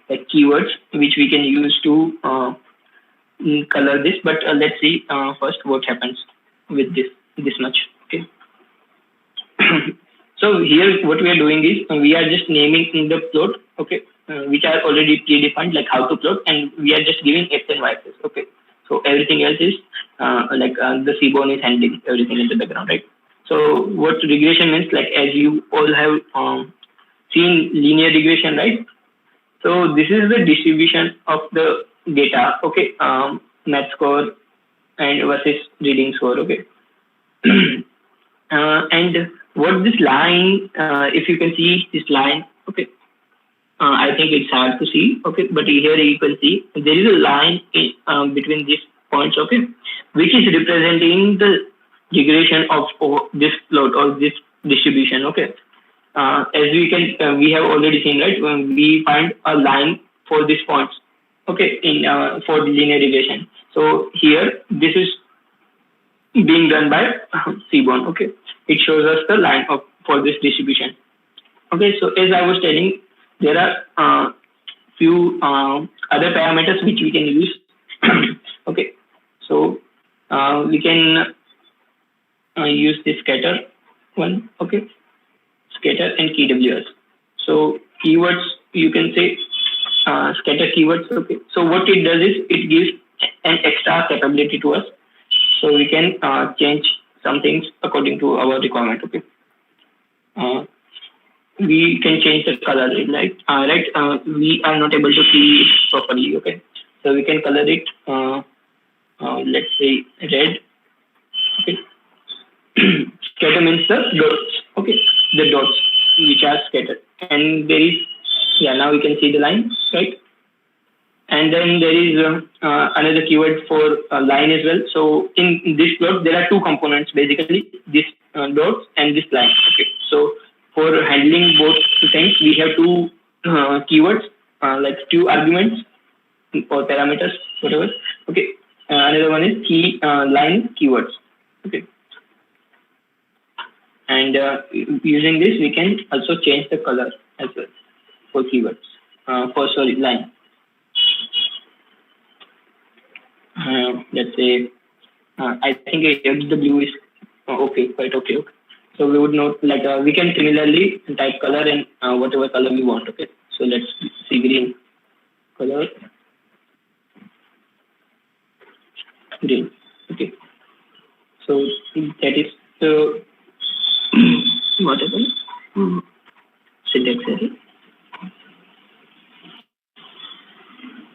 like keywords, which we can use to color this. But let's see first what happens with this much. Okay. So here what we are doing is we are just naming in the plot, okay, which are already predefined, like how to plot, and we are just giving x and y axis, okay. So everything else is the seaborn is handling everything in the background, right? So what regression means, like as you all have seen linear regression, right? So this is the distribution of the data, okay, math score and versus reading score, okay. And what this line, if you can see this line, okay, I think it's hard to see, okay, but here you can see there is a line between these points, okay, which is representing the regression of this plot or this distribution, okay. As we have already seen, right, when we find a line for these points, okay, in for the linear regression. So here this is being done by Seaborn, okay. It shows us the line of for this distribution, okay. So as I was telling, there are few other parameters which we can use, okay. So we can use the scatter one, okay, scatter and KWS. So keywords, you can say scatter keywords, okay. So what it does is it gives an extra capability to us, so we can change some things according to our requirement, okay. We can change the color, right? We are not able to see it properly, okay. So we can color it, let's say red, okay. Scatter means the dots, okay, the dots which are scattered, and there is, yeah, now we can see the line, right? And then there is another keyword for line as well. So in this plot, there are two components basically, this dots and this line, okay. So for handling both things, we have two keywords, like two arguments or parameters, whatever, okay. Another one is key line keywords, okay. And using this, we can also change the color as well for keywords, line. Let's say, I think the blue is okay, quite okay. So we would note, like we can similarly type color and whatever color we want, okay. So let's see green color, green, okay. So that is the whatever syntax error.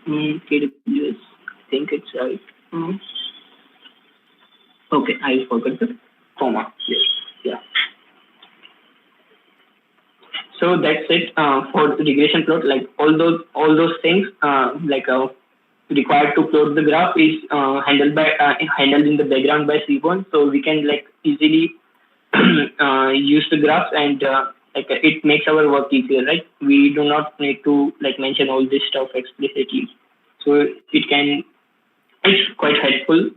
KWS, I think it's right. Okay, I forgot the comma. Yes, yeah. So that's it for the regression plot. Like all those things required to plot the graph is handled in the background by Seaborn. So we can like easily use the graph, and it makes our work easier, right? We do not need to like mention all this stuff explicitly. So it's quite helpful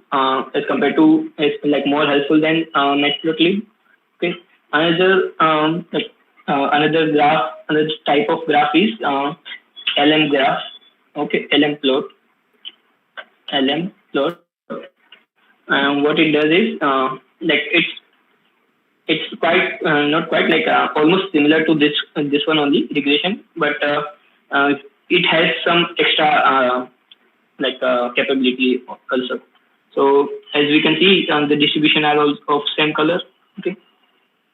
as compared to, it's like more helpful than Matplotlib. Okay. Another graph, another type of graph is LM graph. Okay, LM plot. What it does is it's quite not quite like almost similar to this one only, regression, but it has some extra capability also. So as we can see, the distribution are all of same color, okay.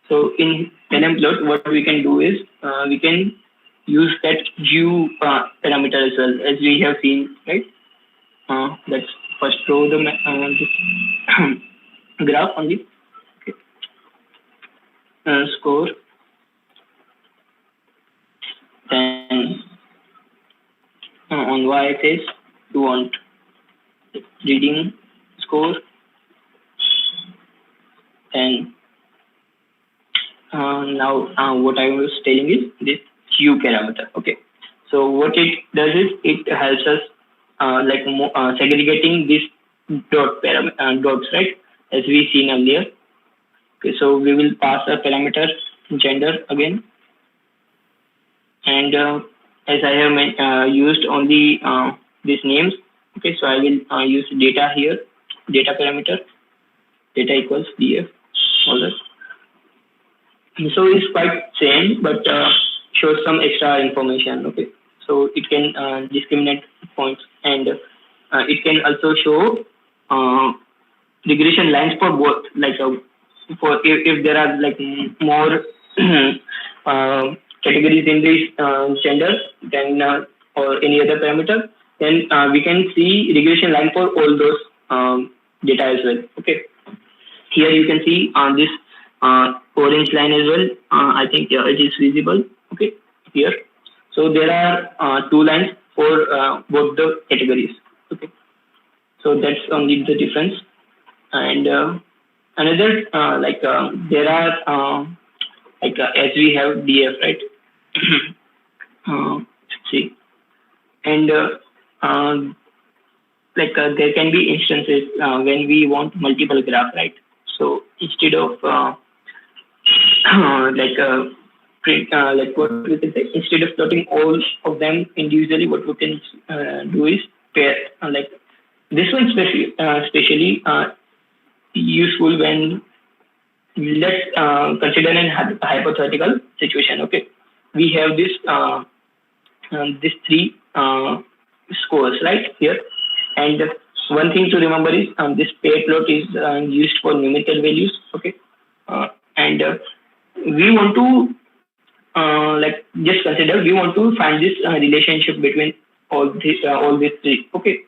So in LM plot, what we can do is we can use that Hue parameter as well, as we have seen, right? Let's first draw the this graph only. Score, then on y-axis you want reading score, and now what I was telling is this hue parameter, okay. So what it does is it helps us segregating these dots, right, as we seen earlier. Okay, so we will pass a parameter gender again, and as I have used only these names, okay, so I will use data here, data parameter, data equals df, all that. So it's quite same, but shows some extra information. Okay, so it can discriminate points, and it can also show regression lines for both, like for if there are like more categories in this gender than or any other parameter, then we can see regression line for all those data as well. Okay, here you can see on this orange line as well. I think it is visible. Okay, here. So there are two lines for both the categories. Okay, so that's only the difference. And another there are as we have DF, right? See, and there can be instances when we want multiple graph, right? So instead of what we can say, instead of plotting all of them individually, what we can do is pair. This one especially useful when, let's consider a hypothetical situation. Okay, we have this these three scores right here, and one thing to remember is this pair plot is used for numerical values. Okay, and we want to just consider we want to find this relationship between all these three. Okay,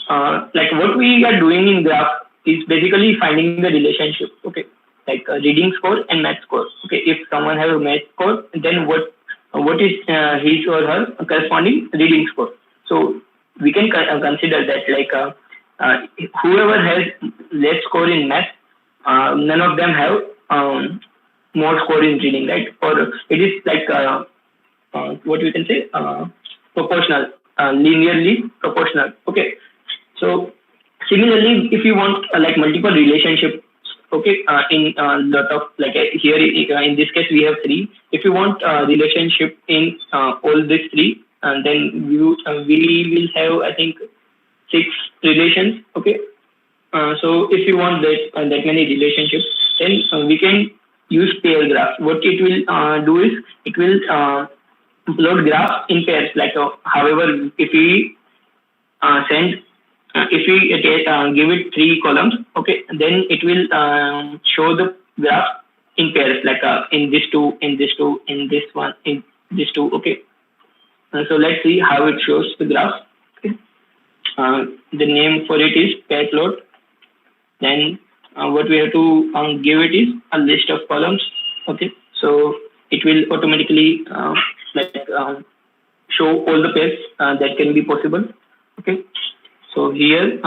what we are doing in graph is basically finding the relationship. Okay, reading score and math score. Okay, if someone has a math score, then what is his or her corresponding reading score? So we can consider that whoever has less score in math, none of them have more score in reading, right? Or it is what we can say proportional, linearly proportional. Okay, so similarly, if you want multiple relationships, okay, in lot of here in this case we have three. If you want relationship in all these three, then we will have, I think, 6 relations. Okay, so if you want that many relationships, then we can use pair graph. What it will do is it will plot graph in pairs. However, if we if we give it 3 columns, okay, then it will show the graph in pairs, in this two, in this two, in this one, in this two. Okay, so let's see how it shows the graph. Okay, the name for it is pair plot. Then what we have to give it is a list of columns. Okay, so it will automatically show all the pairs that can be possible. Okay, so here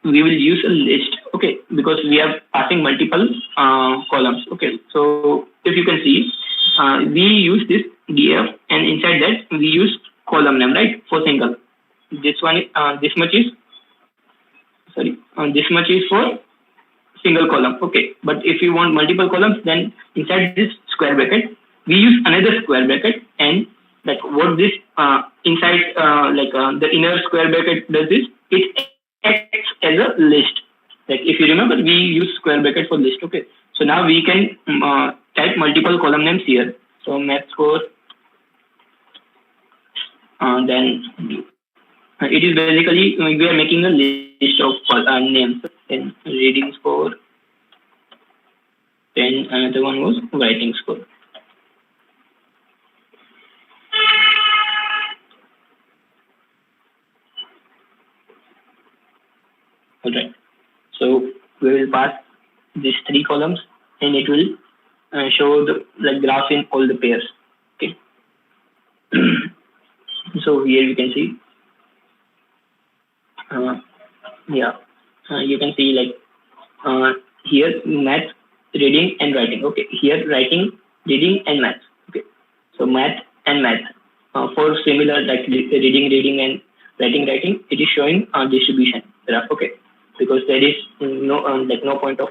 we will use a list. Okay, because we are passing multiple columns. Okay, so if you can see, we use this df, and inside that we use column name, right, for single. This one, this much is this much is for single column. Okay, but if you want multiple columns, then inside this square bracket we use another square bracket, and what this inside the inner square bracket does is it acts as a list. If you remember, we use square bracket for list. Okay, so now we can type multiple column names here. So math score, then it is basically we are making a list of names. Then reading score, then another one was writing score. Alright, so we will pass these 3 columns, and it will show the graph in all the pairs. Okay, so here you can see, you can see here math, reading, and writing. Okay, here writing, reading, and math. Okay, so math and math for similar reading, and writing, it is showing distribution graph. Okay, because there is no point of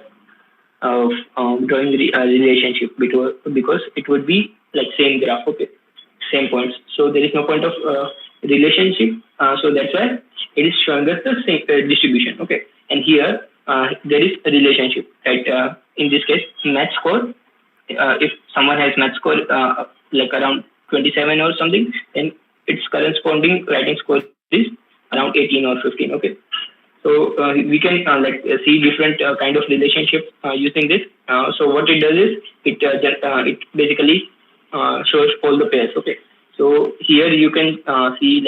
drawing a relationship because it would be same graph. Okay, same points, so there is no point of relationship, so that's why it is showing us the same distribution. Okay, and here there is a relationship, right? in this case math score. If someone has math score like around 27 or something, then its corresponding writing score is around 18 or 15. Okay, so we can see different kind of relationships using this. So what it does is it basically shows all the pairs. Okay, so here you can see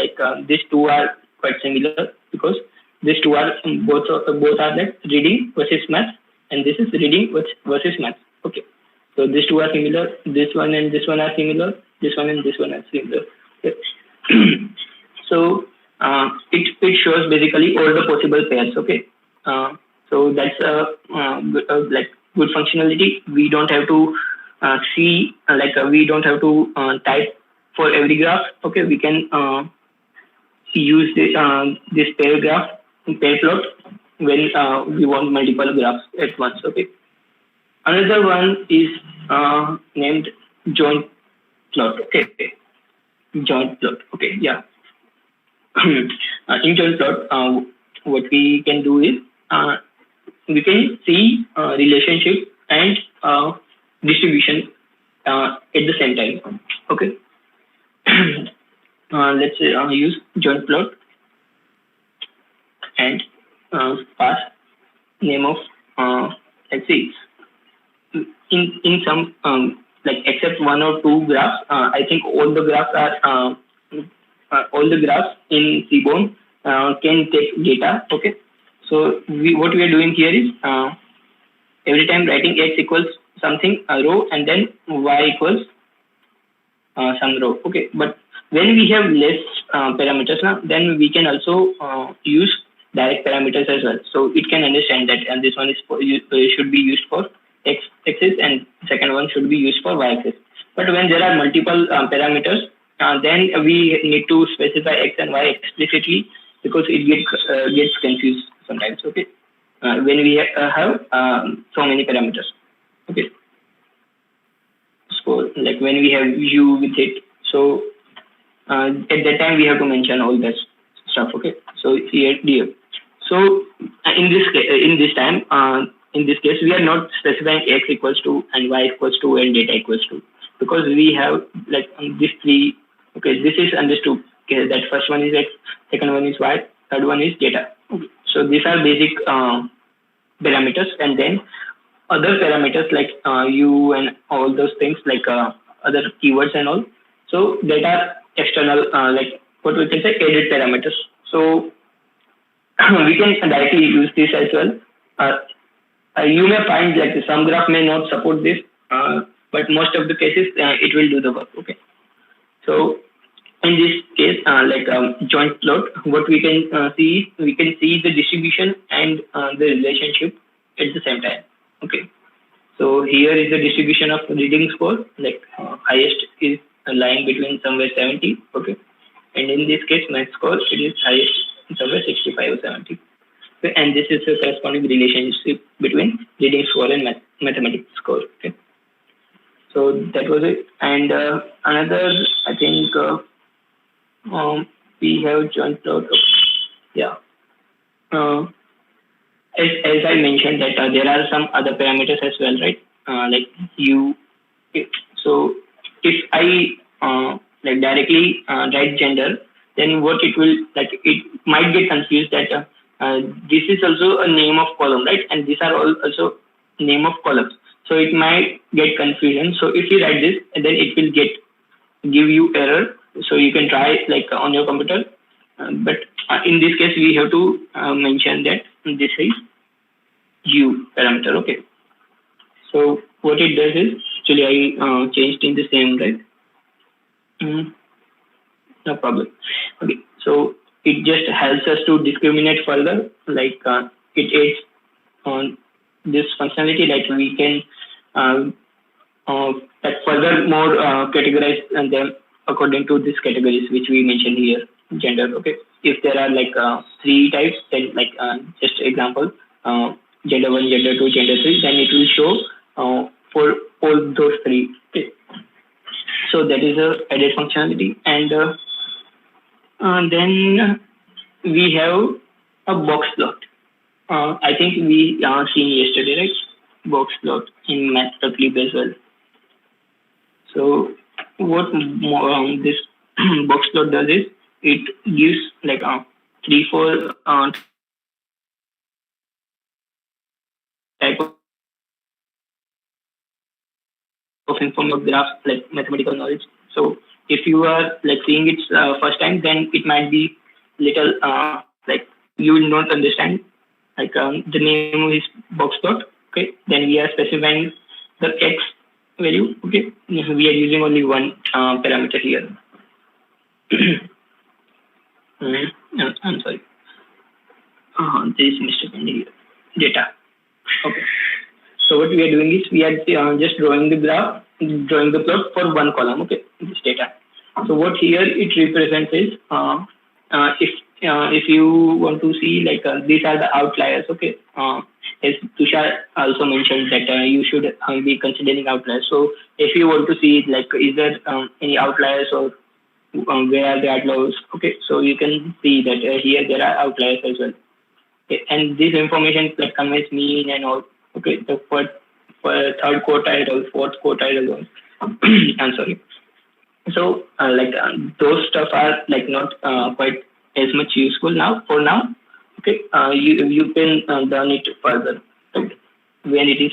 these two are quite similar because these two are both are like reading versus math, and this is reading versus math. Okay, so these two are similar. This one and this one are similar. This one and this one are similar. Okay. So it shows basically all the possible pairs. Okay, so that's good functionality. We don't have to see we don't have to type for every graph. Okay, we can use this pair plot when we want multiple graphs at once. Okay, another one is named joint plot. Okay, joint plot. Okay, yeah. In joint plot, what we can do is we can see relationship and distribution at the same time. Okay. Let's say use joint plot and pass name of let's see in some except one or two graphs. I think all the graphs are all the graphs in Seaborn can take data. Okay, so what we are doing here is every time writing x equals something a row and then y equals some row. Okay, but when we have less parameters now, then we can also use direct parameters as well. So it can understand that, and this one is should be used for x axis and second one should be used for y axis. But when there are multiple parameters, then we need to specify x and y explicitly because it gets confused sometimes. Okay, when we have so many parameters. Okay, so like when we have u with it, so at that time we have to mention all that stuff. Okay, so here dear. So in this case we are not specifying x equals to and y equals to and data equals to, because we have like these three. Okay, this is understood. Okay, that first one is x, second one is y, third one is data. Okay. So these are basic parameters, and then other parameters like u and all those things like other keywords and all. So that are external like what we can say added parameters. So we can directly use this as well. You may find like some graph may not support this, but most of the cases it will do the work. Okay. So in this case, joint plot, what we can see is we can see the distribution and the relationship at the same time. Okay. So here is the distribution of reading score. Like highest is lying between somewhere 70. Okay. And in this case, math score it is highest somewhere 65 or 70. Okay. And this is the corresponding relationship between reading score and mathematics score. Okay. So that was it. And another, I think we have joint plot. Yeah. As I mentioned that there are some other parameters as well, right? Like u. So if I directly write gender, then what it will it might get confused that this is also a name of column, right? And these are all also name of columns. So it might get confusion. So if you write this, then it will give you error. So you can try on your computer. But in this case, we have to mention that this is u parameter. Okay. So what it does is actually I changed in the same, right? No problem. Okay. So it just helps us to discriminate further. It aids on this functionality. Like we can further more categorize them according to these categories which we mentioned here, gender. Okay. If there are three types, then just example, gender 1, gender 2, gender 3, then it will show for all those three. Okay. So that is a added functionality, and then we have a box plot. I think we seen yesterday, right? box plot in Matplotlib as well. So what this box plot does is it gives like 3-4 type of informative graphs like mathematical knowledge. So if you are like seeing it first time, then it might be little like you will not understand like the name is box plot. Okay, then we are specifying the x value. Okay, we are using only one parameter here. I'm sorry. There is mistake in here. Data. Okay. So what we are doing is we are just drawing the graph, drawing the plot for one column. Okay, this data. So what here it represents is if you want to see like these are the outliers. Okay. As Tushar also mentioned that you should be considering outliers. So if you want to see like is there any outliers or where are the outliers? Okay, so you can see that here there are outliers as well. Okay, and this information like conveys mean and all. Okay, the for third quartile or fourth quartile. I'm sorry. So those stuff are like not quite as much useful now for now. Okay, you can learn it further right, when it is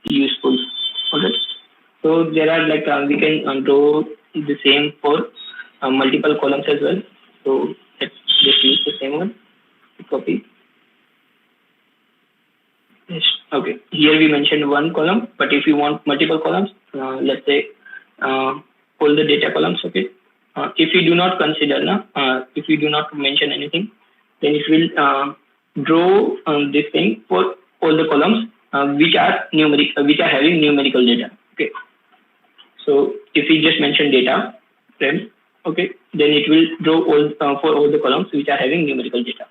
useful. Okay, so there are like we can draw the same for multiple columns as well. So let's just use the same one. Copy. Yes. Okay. Here we mentioned one column, but if you want multiple columns, let's say all the data columns. Okay. If you do not consider, if you do not mention anything, then it will draw this thing for all the columns which are numeric, which are having numerical data. Okay. So if we just mention data, then okay, then it will draw all for all the columns which are having numerical data.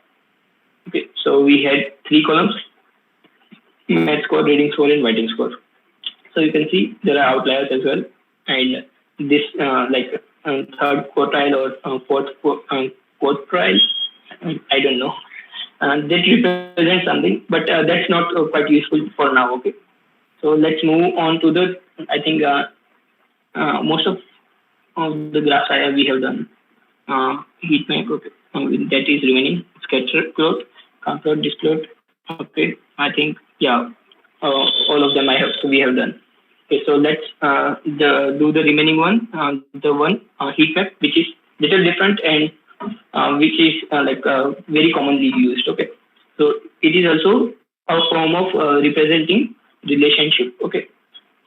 Okay. So we had 3 columns: math score, reading score, and writing score. So you can see there are outliers as well, and this third quartile or fourth quartile, I don't know. That represents something, but that's not quite useful for now. Okay, so let's move on to the. I think most of the graphs we have done. Heat map. Okay, that is remaining. Scatter plot, plot, displot. Okay, I think all of them we have done. Okay, so let's do the remaining one. The one heat map, which is little different and which is very commonly used. Okay, so it is also a form of representing relationship. Okay,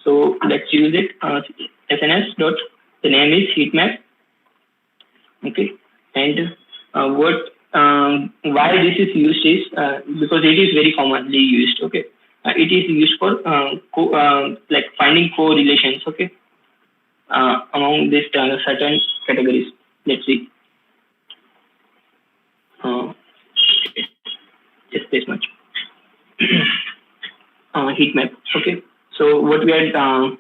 so let's use it. SNS dot. The name is heat map. Okay, and why this is used is because it is very commonly used. Okay, it is used for finding correlations. Okay, among these certain categories. Let's see. Just this much. Heat map. Okay, so what we are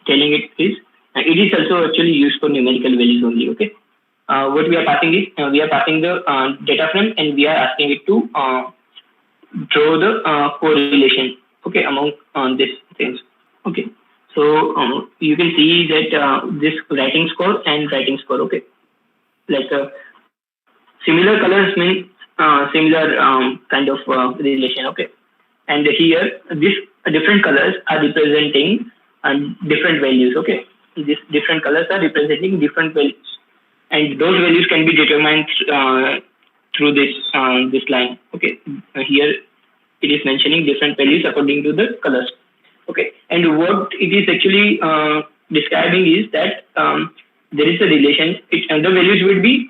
telling it is it is also actually used for numerical values only. Okay. What we are passing is we are passing the data frame and we are asking it to draw the correlation. Okay, among these things. Okay, so you can see that this writing score and writing score. Okay, like similar colors mean similar kind of relation. Okay, and here these different colors are representing different values. Okay, these different colors are representing different values. And those values can be determined through this line. Okay, here it is mentioning different values according to the colors. Okay, and what it is actually describing is that there is a relation. And the values will be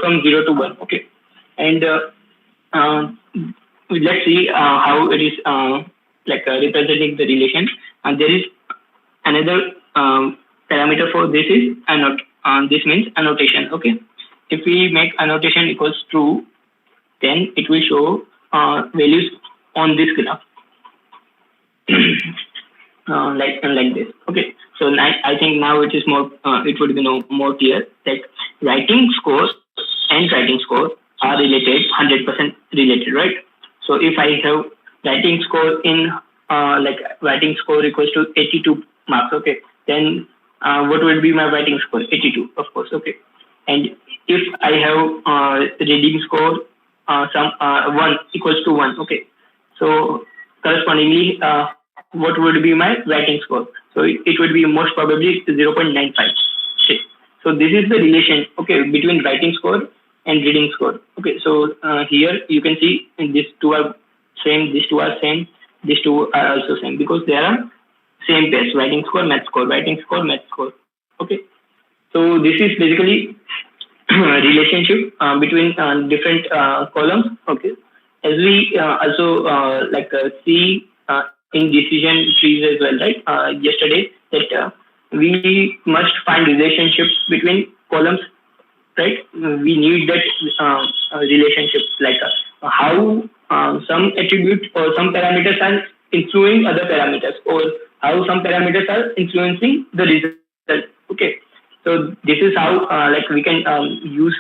from 0 to 1. Okay, and let's see how it is representing the relation. And there is another parameter for this is this means annotation. Okay, if we make annotation equals true, then it will show values on this graph like this. Okay, so I think now it is more it would be more clear that writing scores and writing score are related, 100% related, right? So if I have writing score in like writing score equals to 82 marks, okay, then what would be my writing score? 82, of course, okay. And if I have reading score some 1 equals to 1, okay, so correspondingly what would be my writing score? So it would be most probably 0.95. Okay, so this is the relation, okay, between writing score and reading score. Okay, so here you can see these two are same, these two are same, these two are also same because they are same pace, writing score, math score, writing score, math score. Okay, so this is basically relationship between different columns. Okay, as we also see in decision trees as well, right? Yesterday that we must find relationships between columns, right? We need that relationship, like how some attributes or some parameters are influencing other parameters, or how some parameters are influencing the result. Okay, so this is how like we can use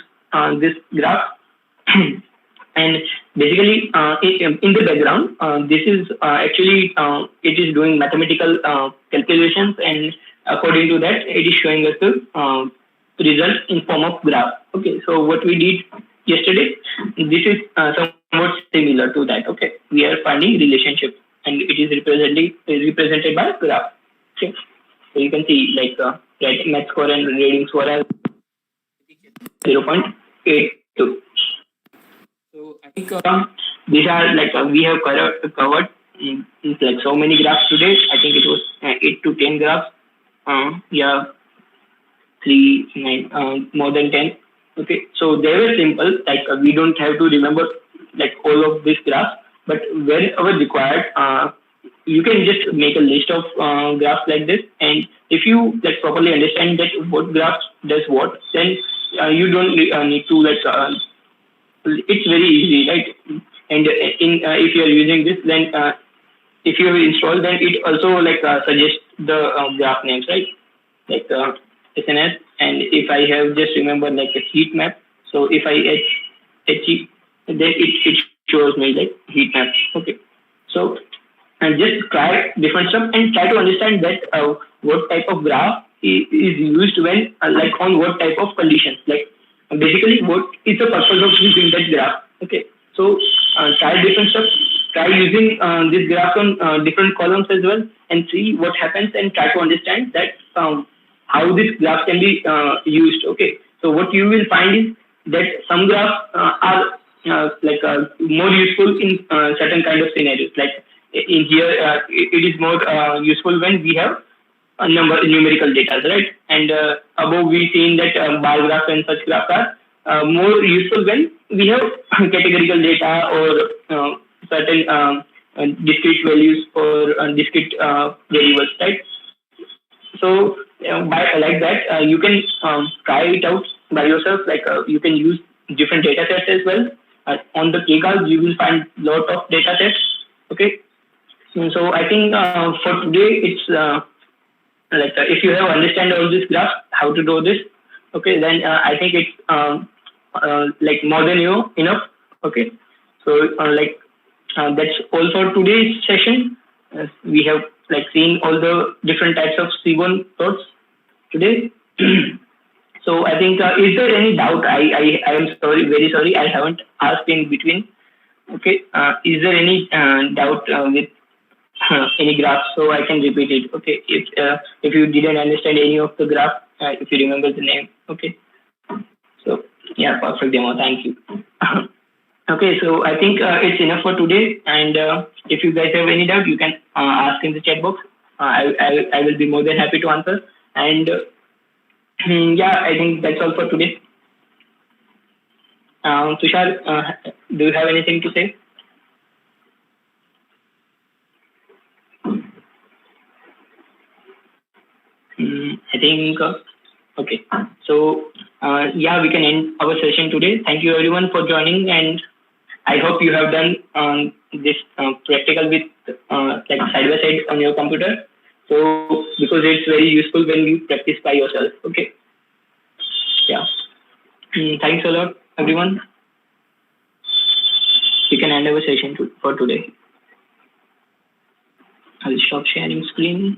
this graph. And basically in the background this is actually it is doing mathematical calculations, and according to that it is showing us the result in form of graph. Okay, so what we did yesterday, this is somewhat similar to that. Okay, we are finding relationship and it is represented by graph. Okay, so you can see like writing math score and reading score are 0.82. So I think these are like we have covered like so many graphs today. I think it was 8 to 10 graphs. Yeah, 3, 9, more than 10. Okay, so they were simple. Like we don't have to remember like all of these graphs, but wherever required, you can just make a list of graphs like this. And if you like properly understand that what graph does what, then you don't need to like. It's very easy, right? And if you are using this, then if you install, then it also like suggests the graph names, right? Like SNS, and if I have just remember like a heat map, so if I HE, then it shows me like heat map. Okay, so and just try different stuff and try to understand that what type of graph is used when like on what type of conditions, like basically what is the purpose of using that graph. Okay, so try different stuff, try using this graph on different columns as well, and see what happens, and try to understand that how this graph can be used. Okay, so what you will find is that some graphs are more useful in certain kind of scenarios. Like in here, it is more useful when we have a numerical data, right? And above we seen that bar graph and such graphs are more useful when we have categorical data or certain discrete values or discrete variables, right? So by like that, you can try it out by yourself. Like you can use different data sets as well. On the KCAL, you will find lot of data sets. Okay, so I think for today it's like if you have understand all this graph, how to do this. Okay, then I think it's like more than enough. Okay, so that's all for today's session. We have like seen all the different types of C1 plots today. So I think is there any doubt? I am sorry, very sorry, I haven't asked in between. Okay, is there any doubt with any graph? So I can repeat it. Okay, if you didn't understand any of the graph, if you remember the name. Okay, so yeah, perfect demo. Thank you. Okay, so I think it's enough for today. And if you guys have any doubt, you can ask in the chat box. I will be more than happy to answer. And yeah, I think that's all for today. Tushar, do you have anything to say? I think okay. So yeah, we can end our session today. Thank you everyone for joining, and I hope you have done this practical with like side by side on your computer. So because it's very useful when you practice by yourself. Okay. Yeah. Thanks a lot, everyone. We can end our session for today. I'll stop sharing screen.